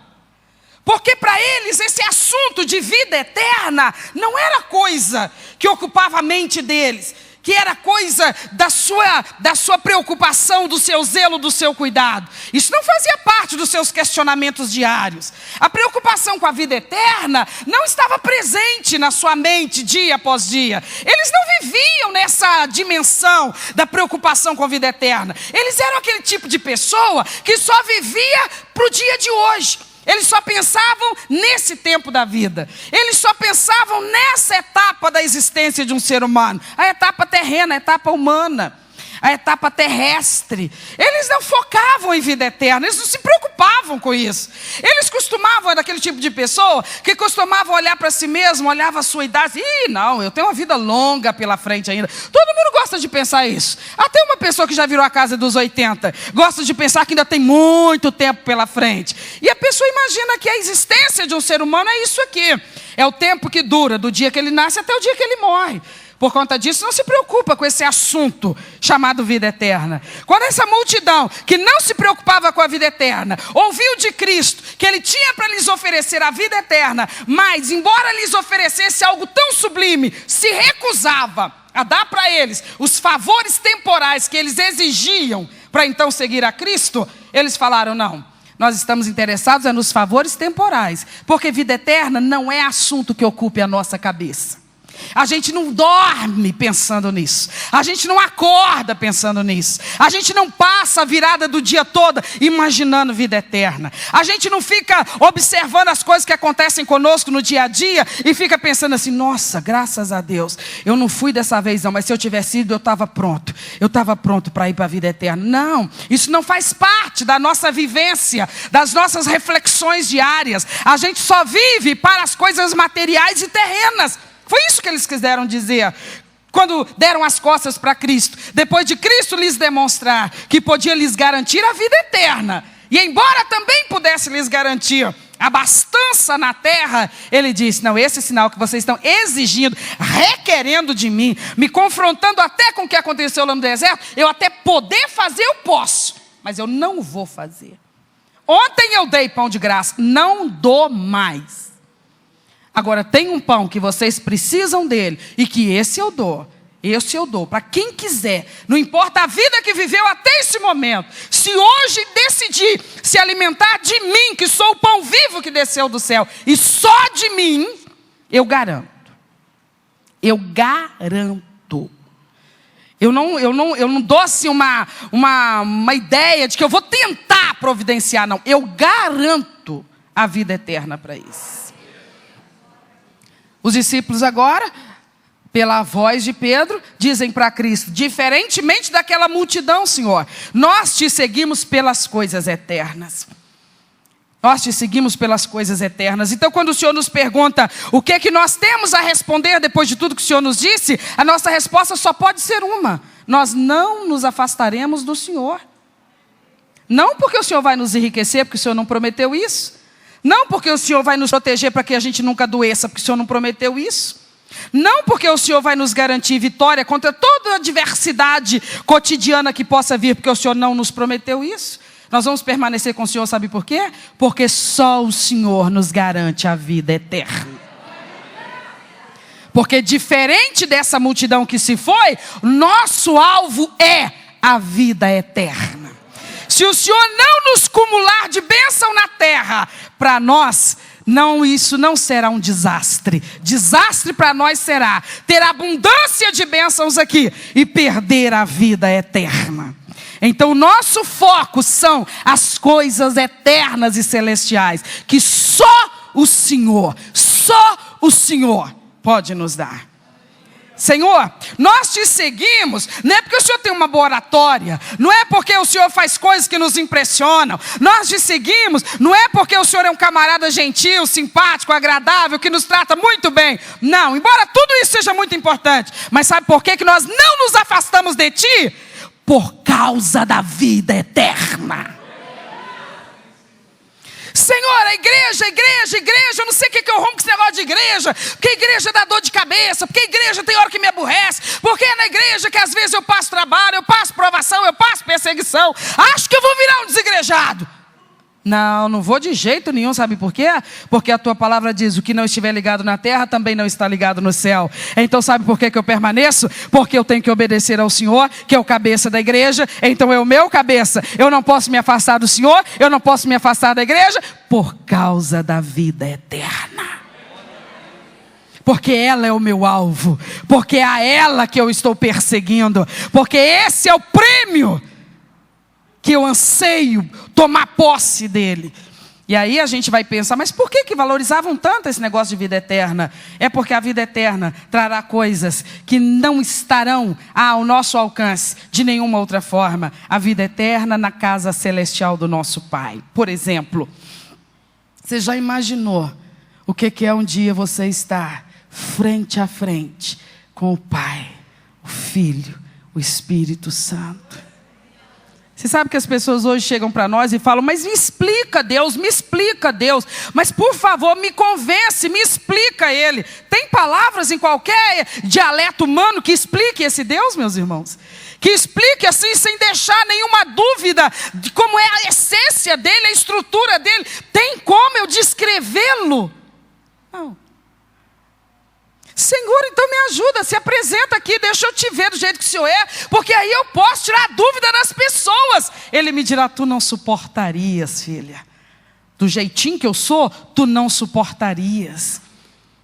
Porque para eles esse assunto de vida eterna não era coisa que ocupava a mente deles, que era coisa da sua preocupação, do seu zelo, do seu cuidado. Isso não fazia parte dos seus questionamentos diários. A preocupação com a vida eterna não estava presente na sua mente dia após dia. Eles não viviam nessa dimensão da preocupação com a vida eterna. Eles eram aquele tipo de pessoa que só vivia para o dia de hoje. Eles só pensavam nesse tempo da vida. Eles só pensavam nessa etapa da existência de um ser humano. A etapa terrena, a etapa humana, a etapa terrestre. Eles não focavam em vida eterna, eles não se preocupavam com isso. Eles costumavam, era aquele tipo de pessoa que costumavam olhar para si mesmo, olhava a sua idade. Não, eu tenho uma vida longa pela frente ainda. Todo mundo gosta de pensar isso. Até uma pessoa que já virou a casa dos 80 gosta de pensar que ainda tem muito tempo pela frente. E a pessoa imagina que a existência de um ser humano é isso aqui. É o tempo que dura, do dia que ele nasce até o dia que ele morre. Por conta disso, não se preocupa com esse assunto chamado vida eterna. Quando essa multidão, que não se preocupava com a vida eterna, ouviu de Cristo que Ele tinha para lhes oferecer a vida eterna, mas, embora lhes oferecesse algo tão sublime, se recusava a dar para eles os favores temporais que eles exigiam para então seguir a Cristo, eles falaram: não, nós estamos interessados nos favores temporais, porque vida eterna não é assunto que ocupe a nossa cabeça. A gente não dorme pensando nisso. A gente não acorda pensando nisso. A gente não passa a virada do dia toda imaginando vida eterna. A gente não fica observando as coisas que acontecem conosco no dia a dia e fica pensando assim: nossa, graças a Deus, eu não fui dessa vez não, mas se eu tivesse ido, eu estava pronto. Eu estava pronto para ir para a vida eterna. Não, isso não faz parte da nossa vivência, das nossas reflexões diárias. A gente só vive para as coisas materiais e terrenas. Foi isso que eles quiseram dizer quando deram as costas para Cristo. Depois de Cristo lhes demonstrar que podia lhes garantir a vida eterna, e embora também pudesse lhes garantir abastança na terra, ele disse: não, esse sinal que vocês estão exigindo, requerendo de mim, me confrontando até com o que aconteceu lá no deserto, eu até poder fazer eu posso, mas eu não vou fazer. Ontem eu dei pão de graça, não dou mais. Agora tem um pão que vocês precisam dele, e que esse eu dou para quem quiser. Não importa a vida que viveu até esse momento. Se hoje decidir se alimentar de mim, que sou o pão vivo que desceu do céu, e só de mim, eu garanto. Eu garanto. Eu não dou assim uma ideia de que eu vou tentar providenciar, não. Eu garanto a vida eterna para isso. Os discípulos agora, pela voz de Pedro, dizem para Cristo: diferentemente daquela multidão, Senhor, nós te seguimos pelas coisas eternas. Nós te seguimos pelas coisas eternas. Então, quando o Senhor nos pergunta o que é que nós temos a responder depois de tudo que o Senhor nos disse, a nossa resposta só pode ser uma: nós não nos afastaremos do Senhor. Não porque o Senhor vai nos enriquecer, porque o Senhor não prometeu isso. Não porque o Senhor vai nos proteger para que a gente nunca adoeça, porque o Senhor não prometeu isso. Não porque o Senhor vai nos garantir vitória contra toda a adversidade cotidiana que possa vir, porque o Senhor não nos prometeu isso. Nós vamos permanecer com o Senhor, sabe por quê? Porque só o Senhor nos garante a vida eterna. Porque diferente dessa multidão que se foi, nosso alvo é a vida eterna. Se o Senhor não nos cumular de bênção na terra, para nós Não, isso não será um desastre. Desastre para nós será ter abundância de bênçãos aqui e perder a vida eterna. Então o nosso foco são as coisas eternas e celestiais, que só o Senhor pode nos dar. Senhor, nós te seguimos, não é porque o Senhor tem uma boa oratória, não é porque o Senhor faz coisas que nos impressionam, nós te seguimos, não é porque o Senhor é um camarada gentil, simpático, agradável, que nos trata muito bem, não, embora tudo isso seja muito importante, mas sabe por que nós não nos afastamos de Ti? Por causa da vida eterna. Senhor, a igreja, eu não sei o que eu rompo com esse negócio de igreja, porque a igreja dá dor de cabeça, porque a igreja tem hora que me aborrece, porque é na igreja que às vezes eu passo trabalho, eu passo provação, eu passo perseguição, acho que eu vou virar um desigrejado. Não vou de jeito nenhum, sabe por quê? Porque a tua palavra diz, o que não estiver ligado na terra, também não está ligado no céu. Então sabe por que eu permaneço? Porque eu tenho que obedecer ao Senhor, que é o cabeça da igreja, então é o meu cabeça. Eu não posso me afastar do Senhor, eu não posso me afastar da igreja, por causa da vida eterna. Porque ela é o meu alvo, porque é a ela que eu estou perseguindo, porque esse é o prêmio que eu anseio tomar posse dele. E aí a gente vai pensar, mas por que valorizavam tanto esse negócio de vida eterna? É porque a vida eterna trará coisas que não estarão ao nosso alcance de nenhuma outra forma. A vida eterna na casa celestial do nosso Pai. Por exemplo, você já imaginou o que é um dia você estar frente a frente com o Pai, o Filho, o Espírito Santo? Você sabe que as pessoas hoje chegam para nós e falam, mas me explica Deus, mas por favor me convence, me explica Ele. Tem palavras em qualquer dialeto humano que explique esse Deus, meus irmãos? Que explique assim, sem deixar nenhuma dúvida de como é a essência dele, a estrutura dele. Tem como eu descrevê-lo? Não. Senhor, então me ajuda, se apresenta aqui, deixa eu te ver do jeito que o Senhor é, porque aí eu posso tirar a dúvida das pessoas. Ele me dirá, tu não suportarias, filha. Do jeitinho que eu sou, tu não suportarias.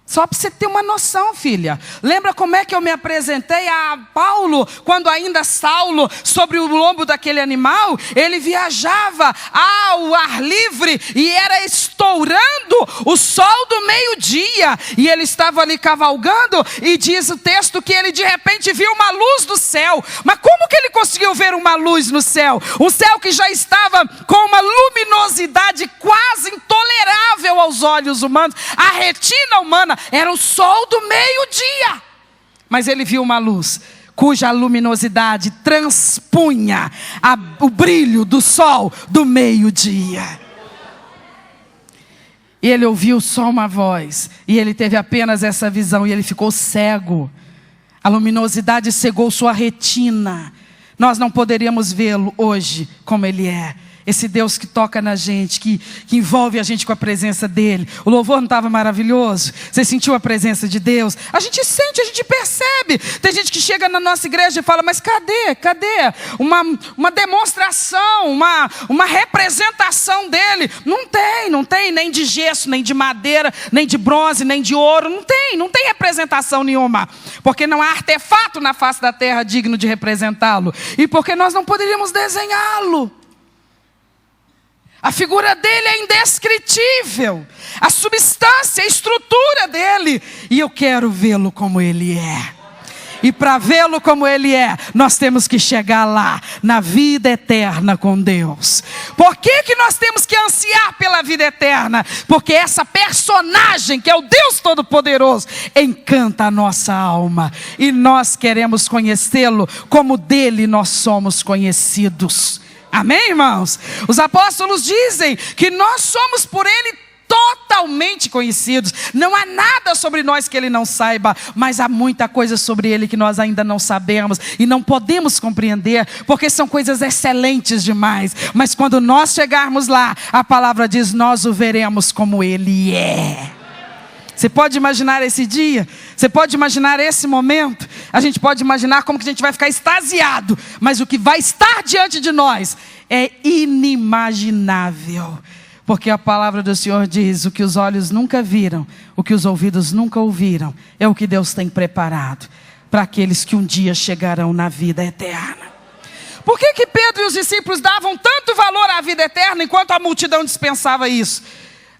Só para você ter uma noção, filha. Lembra como é que eu me apresentei a Paulo, quando ainda Saulo, sobre o lombo daquele animal? Ele viajava ao ar livre e era estourando o sol do meio-dia. E ele estava ali cavalgando e diz o texto que ele de repente viu uma luz do céu. Mas como que ele conseguiu ver uma luz no céu? Um céu que já estava com uma luminosidade quase intolerável aos olhos humanos. A retina humana era o sol do meio-dia. Mas ele viu uma luz cuja luminosidade transpunha o brilho do sol do meio-dia. E ele ouviu só uma voz. E ele teve apenas essa visão. E ele ficou cego. A luminosidade cegou sua retina. Nós não poderíamos vê-lo hoje como ele é. Esse Deus que toca na gente, que envolve a gente com a presença dele. O louvor não estava maravilhoso? Você sentiu a presença de Deus? A gente sente, a gente percebe. Tem gente que chega na nossa igreja e fala, mas cadê uma demonstração, uma representação dele? Não tem nem de gesso, nem de madeira, nem de bronze, nem de ouro. Não tem representação nenhuma. Porque não há artefato na face da terra digno de representá-lo. E porque nós não poderíamos desenhá-lo. A figura dele é indescritível. A substância, a estrutura dele. E eu quero vê-lo como ele é. E para vê-lo como ele é, nós temos que chegar lá, na vida eterna com Deus. Por que nós temos que ansiar pela vida eterna? Porque essa personagem, que é o Deus Todo-Poderoso, encanta a nossa alma. E nós queremos conhecê-lo como dele nós somos conhecidos. Amém, irmãos? Os apóstolos dizem que nós somos por ele totalmente conhecidos. Não há nada sobre nós que ele não saiba, mas há muita coisa sobre ele que nós ainda não sabemos e não podemos compreender, porque são coisas excelentes demais. Mas quando nós chegarmos lá, a palavra diz, nós o veremos como ele é. Você pode imaginar esse dia? Você pode imaginar esse momento? A gente pode imaginar como que a gente vai ficar extasiado. Mas o que vai estar diante de nós é inimaginável. Porque a palavra do Senhor diz: o que os olhos nunca viram, o que os ouvidos nunca ouviram, é o que Deus tem preparado para aqueles que um dia chegarão na vida eterna. Por que Pedro e os discípulos davam tanto valor à vida eterna, enquanto a multidão dispensava isso?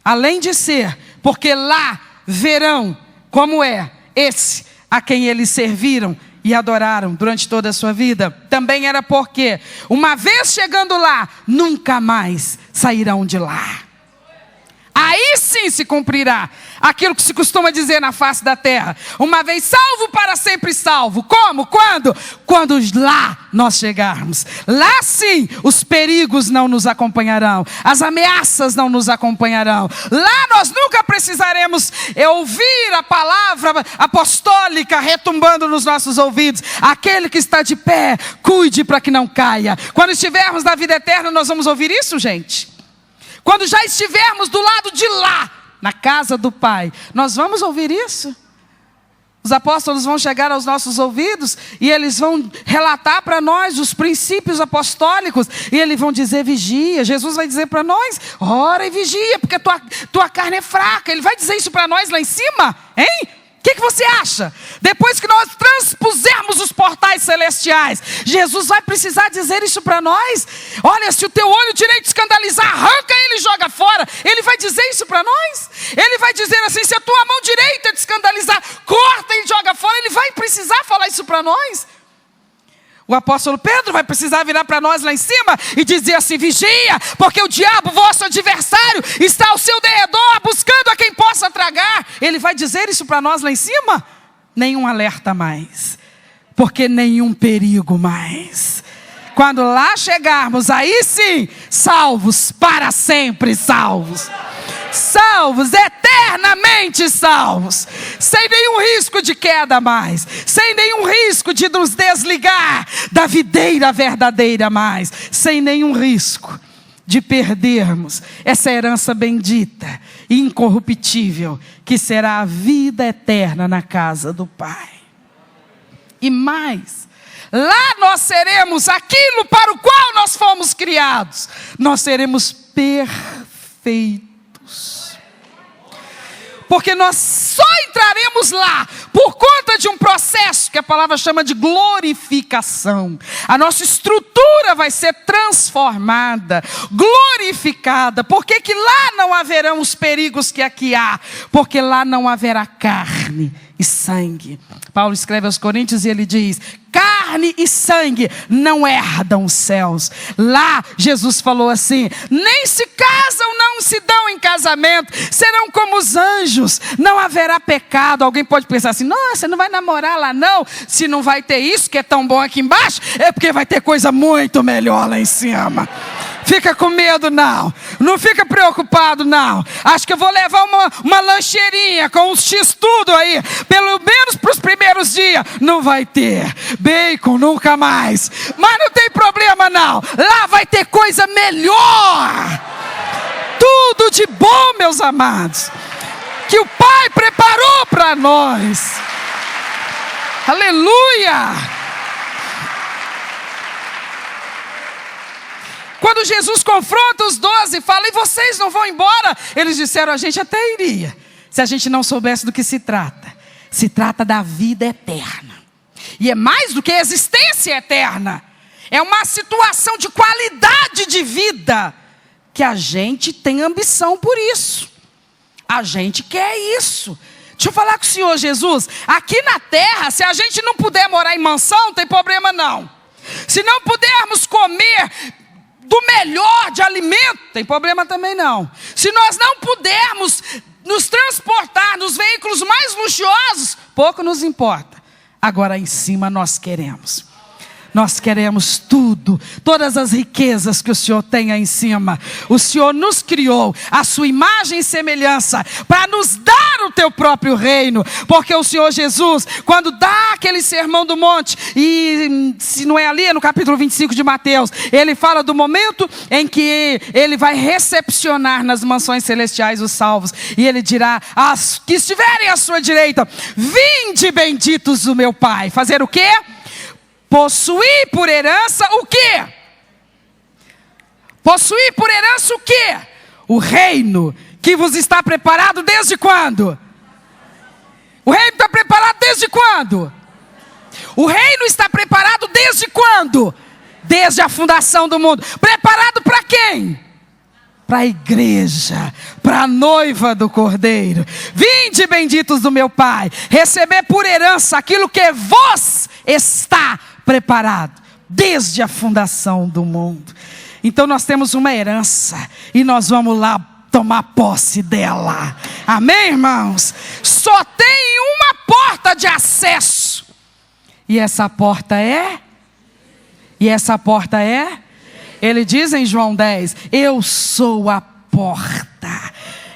Além de ser, porque lá verão como é esse a quem eles serviram e adoraram durante toda a sua vida. Também era porque, uma vez chegando lá, nunca mais sairão de lá. Aí sim se cumprirá aquilo que se costuma dizer na face da terra: uma vez salvo, para sempre salvo. Como? Quando? Quando lá nós chegarmos. Lá sim os perigos não nos acompanharão, as ameaças não nos acompanharão. Lá nós nunca precisaremos ouvir a palavra apostólica retumbando nos nossos ouvidos: aquele que está de pé, cuide para que não caia. Quando estivermos na vida eterna, nós vamos ouvir isso, gente. Quando já estivermos do lado de lá, na casa do Pai, nós vamos ouvir isso? Os apóstolos vão chegar aos nossos ouvidos e eles vão relatar para nós os princípios apostólicos. E eles vão dizer: vigia. Jesus vai dizer para nós: ora e vigia, porque tua carne é fraca. Ele vai dizer isso para nós lá em cima, hein? O que você acha? Depois que nós transpusermos os portais celestiais, Jesus vai precisar dizer isso para nós? Olha, se o teu olho direito escandalizar, arranca ele e joga fora. Ele vai dizer isso para nós? Ele vai dizer assim: se a tua mão direita te escandalizar, corta e joga fora. Ele vai precisar falar isso para nós? O apóstolo Pedro vai precisar virar para nós lá em cima e dizer assim: vigia, porque o diabo, vosso adversário, está ao seu derredor, buscando a quem possa tragar. Ele vai dizer isso para nós lá em cima? Nenhum alerta mais, porque nenhum perigo mais. Quando lá chegarmos, aí sim, salvos, para sempre salvos. Salvos, eternamente salvos, sem nenhum risco de queda mais, sem nenhum risco de nos desligar da videira verdadeira mais, sem nenhum risco de perdermos essa herança bendita e incorruptível, que será a vida eterna na casa do Pai. E mais, lá nós seremos aquilo para o qual nós fomos criados. Nós seremos perfeitos. Porque nós só entraremos lá por conta de um processo que a palavra chama de glorificação. A nossa estrutura vai ser transformada, glorificada. Por que que lá não haverão os perigos que aqui há? Porque lá não haverá carne e sangue. Paulo escreve aos Coríntios e ele diz: carne e sangue não herdam os céus. Lá Jesus falou assim: nem se casam, não se dão em casamento, serão como os anjos, não haverá pecado. Alguém pode pensar assim: não, você não vai namorar lá não. Se não vai ter isso que é tão bom aqui embaixo, é porque vai ter coisa muito melhor lá em cima. Fica com medo não, não fica preocupado não. Acho que eu vou levar uma lancheirinha com uns X tudo aí, pelo menos para os primeiros dias. Não vai ter bacon nunca mais, mas não tem problema não. Lá vai ter coisa melhor, tudo de bom, meus amados, que o Pai preparou para nós. Aleluia. Quando Jesus confronta os 12 e fala: e vocês não vão embora? Eles disseram: a gente até iria, se a gente não soubesse do que se trata. Se trata da vida eterna. E é mais do que a existência eterna. É uma situação de qualidade de vida, que a gente tem ambição por isso. A gente quer isso. Deixa eu falar com o Senhor Jesus. Aqui na terra, se a gente não puder morar em mansão, não tem problema não. Se não pudermos comer do melhor de alimento, tem problema também não. Se nós não pudermos nos transportar nos veículos mais luxuosos, pouco nos importa. Agora em cima nós queremos. Nós queremos tudo, todas as riquezas que o Senhor tem aí em cima. O Senhor nos criou a sua imagem e semelhança para nos dar o teu próprio reino. Porque o Senhor Jesus, quando dá aquele sermão do monte, e se não é ali, é no capítulo 25 de Mateus, ele fala do momento em que ele vai recepcionar nas mansões celestiais os salvos. E ele dirá: as que estiverem à sua direita, vinde benditos do meu Pai. Fazer o quê? Possuir por herança o quê? Possuir por herança o quê? o reino que vos está preparado desde quando? O reino está preparado desde quando? O reino está preparado desde quando? Desde a fundação do mundo. Preparado para quem? Para a igreja, para a noiva do Cordeiro. Vinde, benditos do meu Pai, receber por herança aquilo que vos está preparado desde a fundação do mundo. Então nós temos uma herança e nós vamos lá tomar posse dela. Amém, irmãos? Só tem uma porta de acesso. E essa porta é? Ele diz em João 10, eu sou a porta.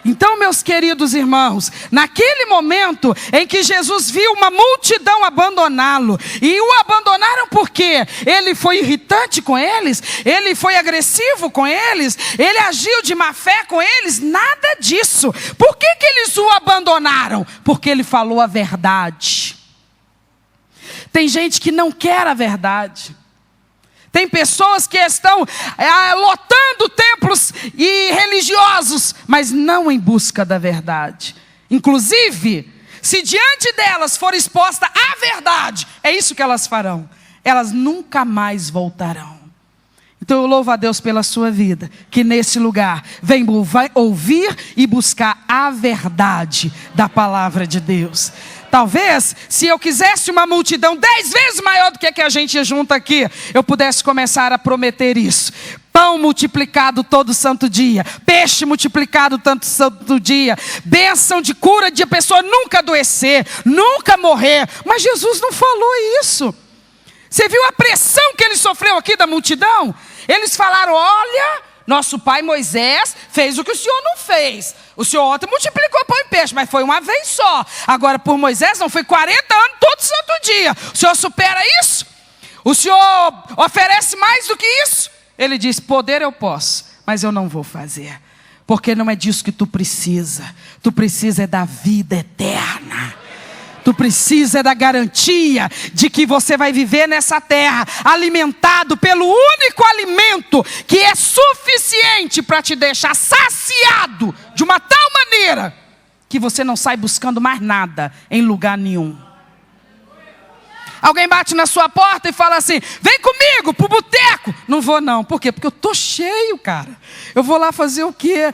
Então, meus queridos irmãos, naquele momento em que Jesus viu uma multidão abandoná-lo, e o abandonaram por quê? Ele foi irritante com eles? Ele foi agressivo com eles? Ele agiu de má fé com eles? Nada disso. Por que eles o abandonaram? Porque ele falou a verdade. Tem gente que não quer a verdade. Tem pessoas que estão lotando templos e religiosos, mas não em busca da verdade. Inclusive, se diante delas for exposta a verdade, é isso que elas farão. Elas nunca mais voltarão. Então eu louvo a Deus pela sua vida, que nesse lugar vem ouvir e buscar a verdade da palavra de Deus. Talvez, se eu quisesse uma multidão 10 vezes maior do que a gente junta aqui, eu pudesse começar a prometer isso. Pão multiplicado todo santo dia, peixe multiplicado tanto santo dia, bênção de cura de a pessoa nunca adoecer, nunca morrer. Mas Jesus não falou isso. Você viu a pressão que ele sofreu aqui da multidão? Eles falaram, olha, nosso pai Moisés fez o que o senhor não fez. O senhor ontem multiplicou pão e peixe, mas foi uma vez só. Agora por Moisés não foi 40 anos todo santo dia. O senhor supera isso? O senhor oferece mais do que isso? Ele diz, poder eu posso, mas eu não vou fazer. Porque não é disso que tu precisa. Tu precisa é da vida eterna. Tu precisa da garantia de que você vai viver nessa terra alimentado pelo único alimento que é suficiente para te deixar saciado de uma tal maneira que você não sai buscando mais nada em lugar nenhum. Alguém bate na sua porta e fala assim, vem comigo pro boteco. Não vou não, por quê? Porque eu tô cheio, cara. Eu vou lá fazer o quê?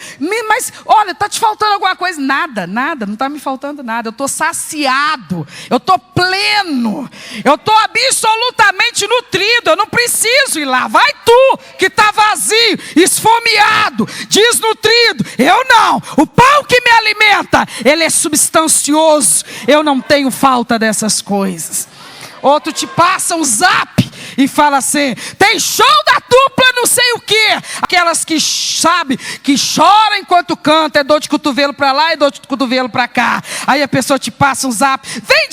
Mas, olha, tá te faltando alguma coisa? Nada, não tá me faltando nada. Eu tô saciado, eu tô pleno, eu tô absolutamente nutrido. Eu não preciso ir lá, vai tu que tá vazio, esfomeado, desnutrido. Eu não, o pão que me alimenta, ele é substancioso. Eu não tenho falta dessas coisas. Outro te passa um zap e fala assim, tem show da dupla não sei o quê. Aquelas que sabe, que choram enquanto canta, é dor de cotovelo para lá e dor de cotovelo para cá. Aí a pessoa te passa um zap, vem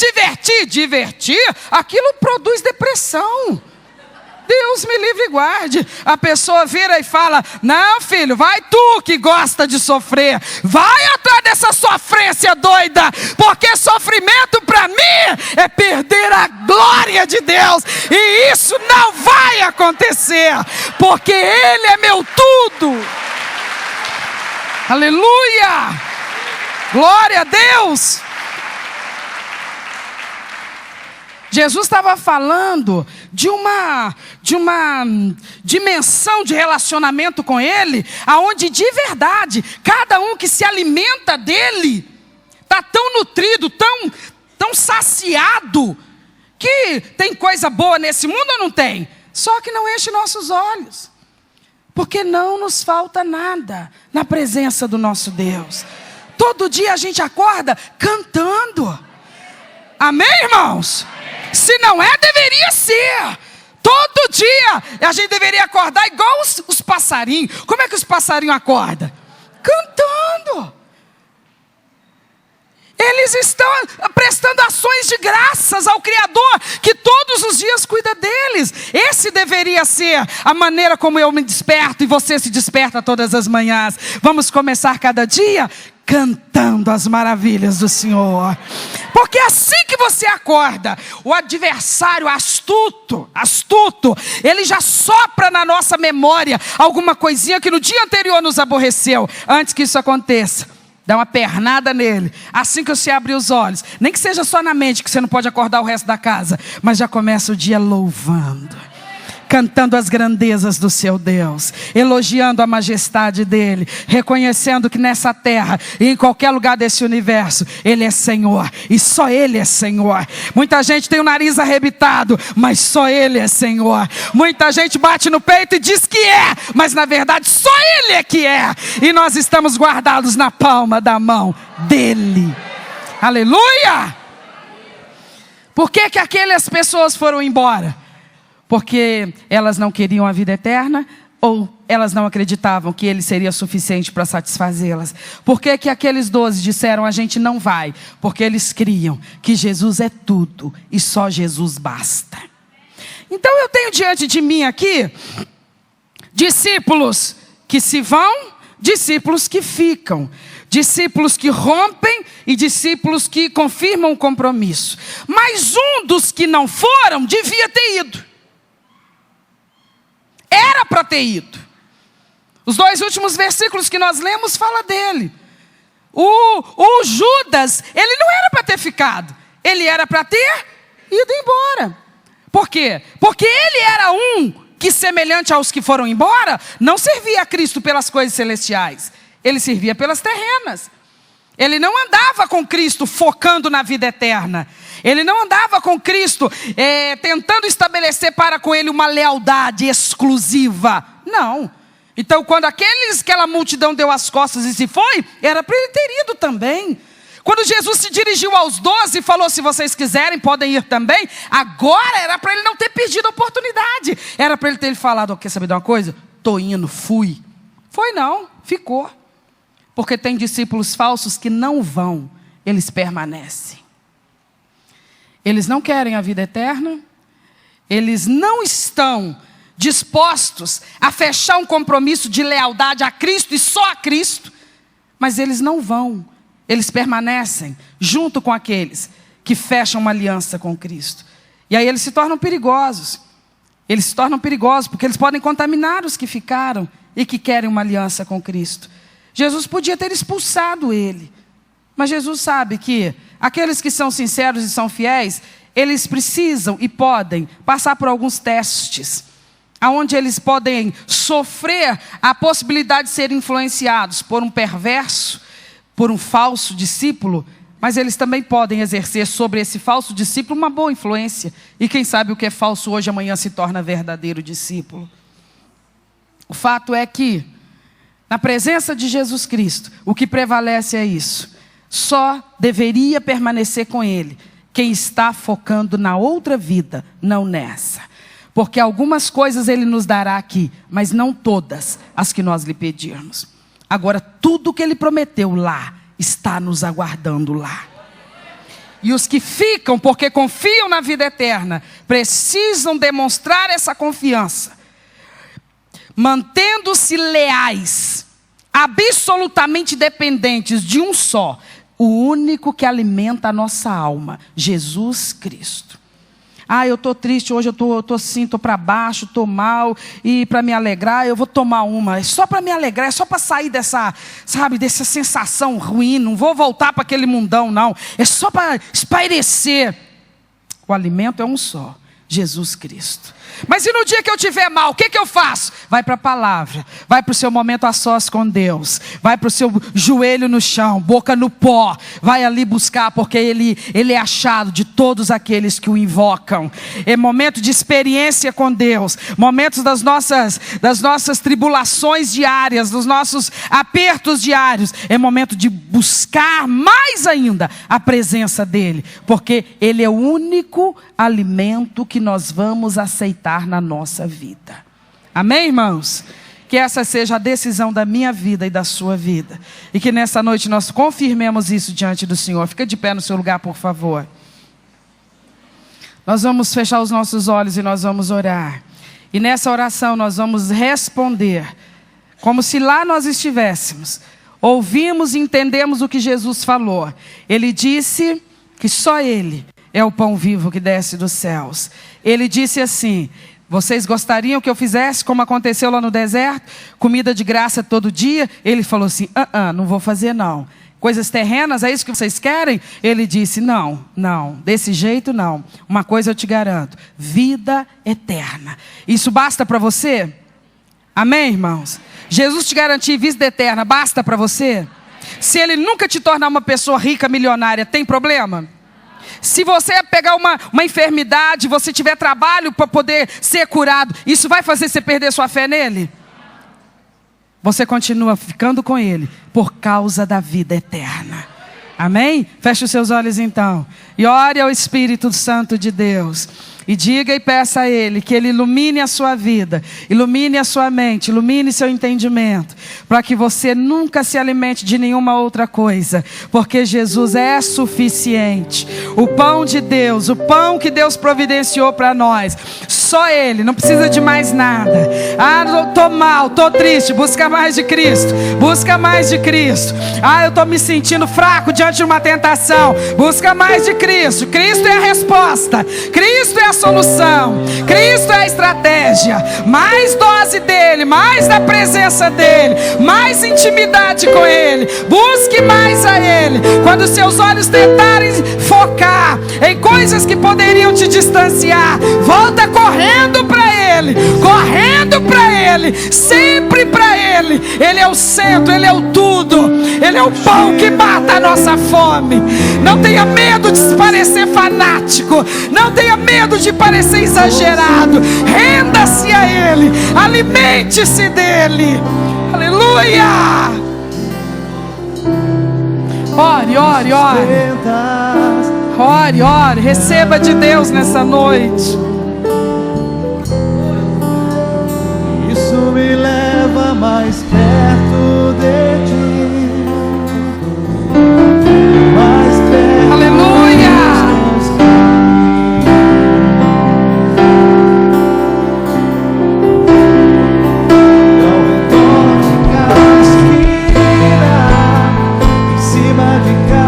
divertir, aquilo produz depressão. Deus me livre e guarde. A pessoa vira e fala, não filho, vai tu que gosta de sofrer, vai atrás dessa sofrência doida, porque sofrimento para mim é perder a glória de Deus, e isso não vai acontecer, porque Ele é meu tudo. Aleluia, glória a Deus. Jesus estava falando de uma dimensão de relacionamento com Ele, aonde de verdade, cada um que se alimenta dEle, está tão nutrido, tão saciado, que tem coisa boa nesse mundo ou não tem? Só que não enche nossos olhos, porque não nos falta nada na presença do nosso Deus. Todo dia a gente acorda cantando. Amém, irmãos? Se não é, deveria ser. Todo dia a gente deveria acordar igual os passarinhos. Como é que os passarinhos acordam? Cantando. Eles estão prestando ações de graças ao Criador, que todos os dias cuida deles. esse deveria ser a maneira como eu me desperto e você se desperta todas as manhãs. Vamos começar cada dia cantando as maravilhas do Senhor. Porque assim que você acorda, o adversário astuto, ele já sopra na nossa memória alguma coisinha que no dia anterior nos aborreceu. Antes que isso aconteça, dá uma pernada nele. Assim que você abrir os olhos, nem que seja só na mente, que você não pode acordar o resto da casa, mas já começa o dia louvando, cantando as grandezas do seu Deus, elogiando a majestade dele, reconhecendo que nessa terra e em qualquer lugar desse universo, ele é Senhor, e só ele é Senhor. Muita gente tem o nariz arrebitado, mas só ele é Senhor. Muita gente bate no peito e diz que é, mas na verdade só ele é que é, e nós estamos guardados na palma da mão dele. Aleluia! Por que que aquelas pessoas foram embora? Porque elas não queriam a vida eterna, ou elas não acreditavam que ele seria suficiente para satisfazê-las? Por que que aqueles 12 disseram: a gente não vai? Porque eles criam que Jesus é tudo e só Jesus basta. Então eu tenho diante de mim aqui discípulos que se vão, discípulos que ficam, discípulos que rompem e discípulos que confirmam o compromisso. Mas um dos que não foram devia ter ido. Era para ter ido. Os 2 últimos versículos que nós lemos fala dele. O Judas, ele não era para ter ficado. Ele era para ter ido embora. Por quê? Porque ele era um que, semelhante aos que foram embora, não servia a Cristo pelas coisas celestiais. Ele servia pelas terrenas. Ele não andava com Cristo focando na vida eterna. Ele não andava com Cristo tentando estabelecer para com ele uma lealdade exclusiva. Não. Então, quando aquela multidão deu as costas e se foi, era para ele ter ido também. Quando Jesus se dirigiu aos 12 e falou: se vocês quiserem, podem ir também. Agora era para ele não ter perdido a oportunidade. Era para ele ter falado: quer saber de uma coisa? Estou indo, fui. Foi não, ficou. Porque tem discípulos falsos que não vão, eles permanecem. Eles não querem a vida eterna, eles não estão dispostos a fechar um compromisso de lealdade a Cristo e só a Cristo, mas eles não vão, eles permanecem junto com aqueles que fecham uma aliança com Cristo. E aí eles se tornam perigosos. Eles se tornam perigosos porque eles podem contaminar os que ficaram e que querem uma aliança com Cristo. Jesus podia ter expulsado ele, mas Jesus sabe que aqueles que são sinceros e são fiéis, eles precisam e podem passar por alguns testes, onde eles podem sofrer a possibilidade de serem influenciados por um perverso, por um falso discípulo, mas eles também podem exercer sobre esse falso discípulo uma boa influência. E quem sabe o que é falso hoje, amanhã se torna verdadeiro discípulo. O fato é que, na presença de Jesus Cristo, o que prevalece é isso. Só deveria permanecer com ele quem está focando na outra vida, não nessa. Porque algumas coisas ele nos dará aqui, mas não todas as que nós lhe pedirmos. Agora, tudo que ele prometeu lá, está nos aguardando lá. E os que ficam porque confiam na vida eterna, precisam demonstrar essa confiança, mantendo-se leais, absolutamente dependentes de um só, o único que alimenta a nossa alma, Jesus Cristo. Eu estou triste, hoje eu estou assim, estou para baixo, estou mal, e para me alegrar, eu vou tomar uma. É só para me alegrar, é só para sair dessa sensação ruim, não vou voltar para aquele mundão, não. É só para espairecer. O alimento é um só, Jesus Cristo. Mas e no dia que eu estiver mal, o que eu faço? Vai para a palavra, vai para o seu momento a sós com Deus, vai para o seu joelho no chão, boca no pó, vai ali buscar, porque ele é achado de todos aqueles que o invocam. É momento de experiência com Deus, momentos das nossas tribulações diárias, dos nossos apertos diários, é momento de buscar mais ainda a presença dele, porque ele é o único alimento que nós vamos aceitar na nossa vida. Amém, irmãos? Que essa seja a decisão da minha vida e da sua vida. E que nessa noite nós confirmemos isso diante do Senhor. Fica de pé no seu lugar, por favor. Nós vamos fechar os nossos olhos e nós vamos orar. E nessa oração nós vamos responder, como se lá nós estivéssemos. Ouvimos e entendemos o que Jesus falou. Ele disse que só Ele é o pão vivo que desce dos céus. Ele disse assim: vocês gostariam que eu fizesse como aconteceu lá no deserto? Comida de graça todo dia? Ele falou assim: não vou fazer não. Coisas terrenas, é isso que vocês querem? Ele disse: não, desse jeito não. Uma coisa eu te garanto: vida eterna. Isso basta para você? Amém, irmãos? Jesus te garantir vida eterna, basta para você? Se Ele nunca te tornar uma pessoa rica, milionária, tem problema? Se você pegar uma enfermidade, você tiver trabalho para poder ser curado, isso vai fazer você perder sua fé nele? Você continua ficando com Ele por causa da vida eterna. Amém? Feche os seus olhos então. E ore ao Espírito Santo de Deus. E diga e peça a Ele que Ele ilumine a sua vida, ilumine a sua mente, ilumine seu entendimento, para que você nunca se alimente de nenhuma outra coisa, porque Jesus é suficiente. O pão de Deus, o pão que Deus providenciou para nós, só Ele, não precisa de mais nada. Eu estou mal, estou triste, busca mais de Cristo, busca mais de Cristo. Eu estou me sentindo fraco diante de uma tentação, busca mais de Cristo. Cristo é a resposta, Cristo é a solução, Cristo é a estratégia. Mais dose dEle, mais da presença dEle, mais intimidade com Ele. Busque mais a Ele. Quando seus olhos tentarem focar em coisas que poderiam te distanciar, volta correndo para Ele, correndo para Ele, sempre para Ele. Ele é o centro, Ele é o tudo, Ele é o pão que mata a nossa fome. Não tenha medo de parecer fanático, não tenha medo de parecer exagerado. Renda-se a Ele, alimente-se dEle. Aleluia! Ore, ore, ore. Ore, ore, receba de Deus nessa noite. Isso me leva mais perto de ti, mais perto. Aleluia!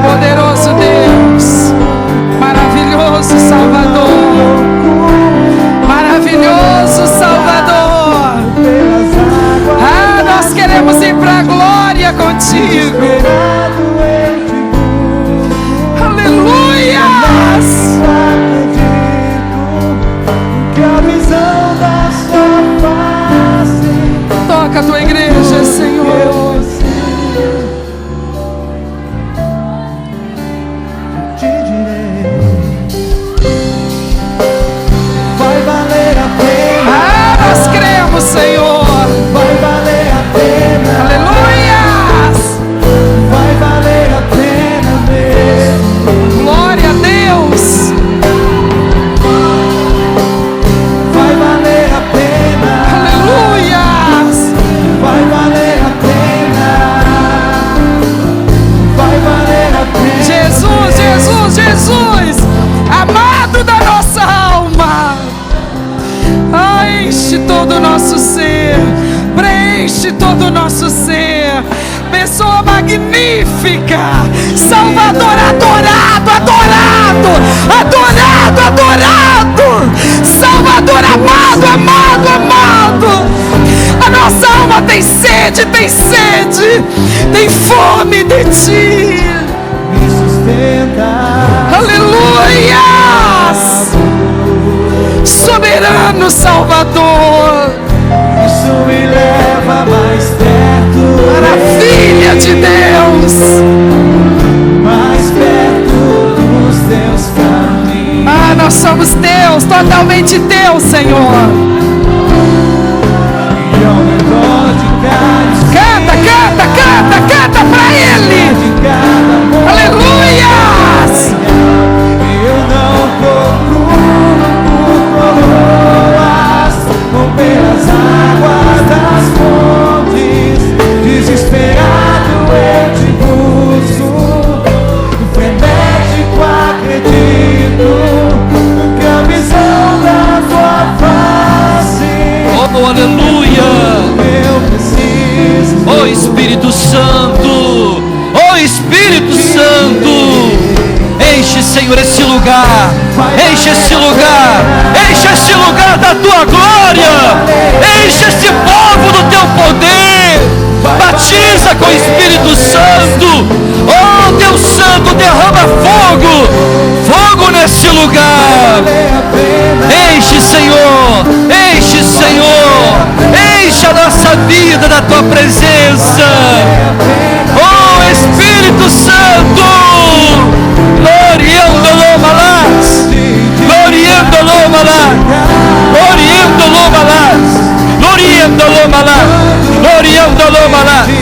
Poderoso Deus, maravilhoso Salvador, maravilhoso Salvador. Nós queremos ir para a glória contigo. Aleluia! Toca a tua igreja, Senhor. Nós cremos, Senhor. Vai valer a pena. Aleluia! Vai valer a pena mesmo. Glória a Deus. Vai valer a pena. Aleluia! Vai valer a pena. Vai valer a pena. Jesus, Jesus, Jesus, amado da nossa alma. Enche todo o nosso ser, preenche todo o nosso ser. Pessoa magnífica, Salvador adorado, adorado, adorado, adorado. Salvador amado, amado, amado. A nossa alma tem sede, tem fome de ti. Me sustenta. Aleluia! Soberano Salvador, Isso me leva mais perto. maravilha de Deus. Mais perto dos teus caminhos. Nós somos teus, totalmente teus, Senhor. E ao redor de cada Canta, canta, canta, canta pra Ele. de cada monte, Aleluias! eu não procuro por coroas ou pelas águas das fontes. Desesperado eu te busco, frenético acredito que a visão da tua face Oh Espírito Santo, oh Espírito Santo, enche, Senhor, esse lugar, enche esse lugar, enche esse lugar da tua glória, enche esse povo do teu poder, batiza com o Espírito Santo. Oh Deus Santo, derrama fogo, fogo nesse lugar. Enche, Senhor, enche, Senhor, enche a nossa vida da tua presença. Oh Espírito Santo, gloriando-lo malás, gloriando-lo malás, gloriando-lo malás, gloriando-lo malás, gloriando-lo malás.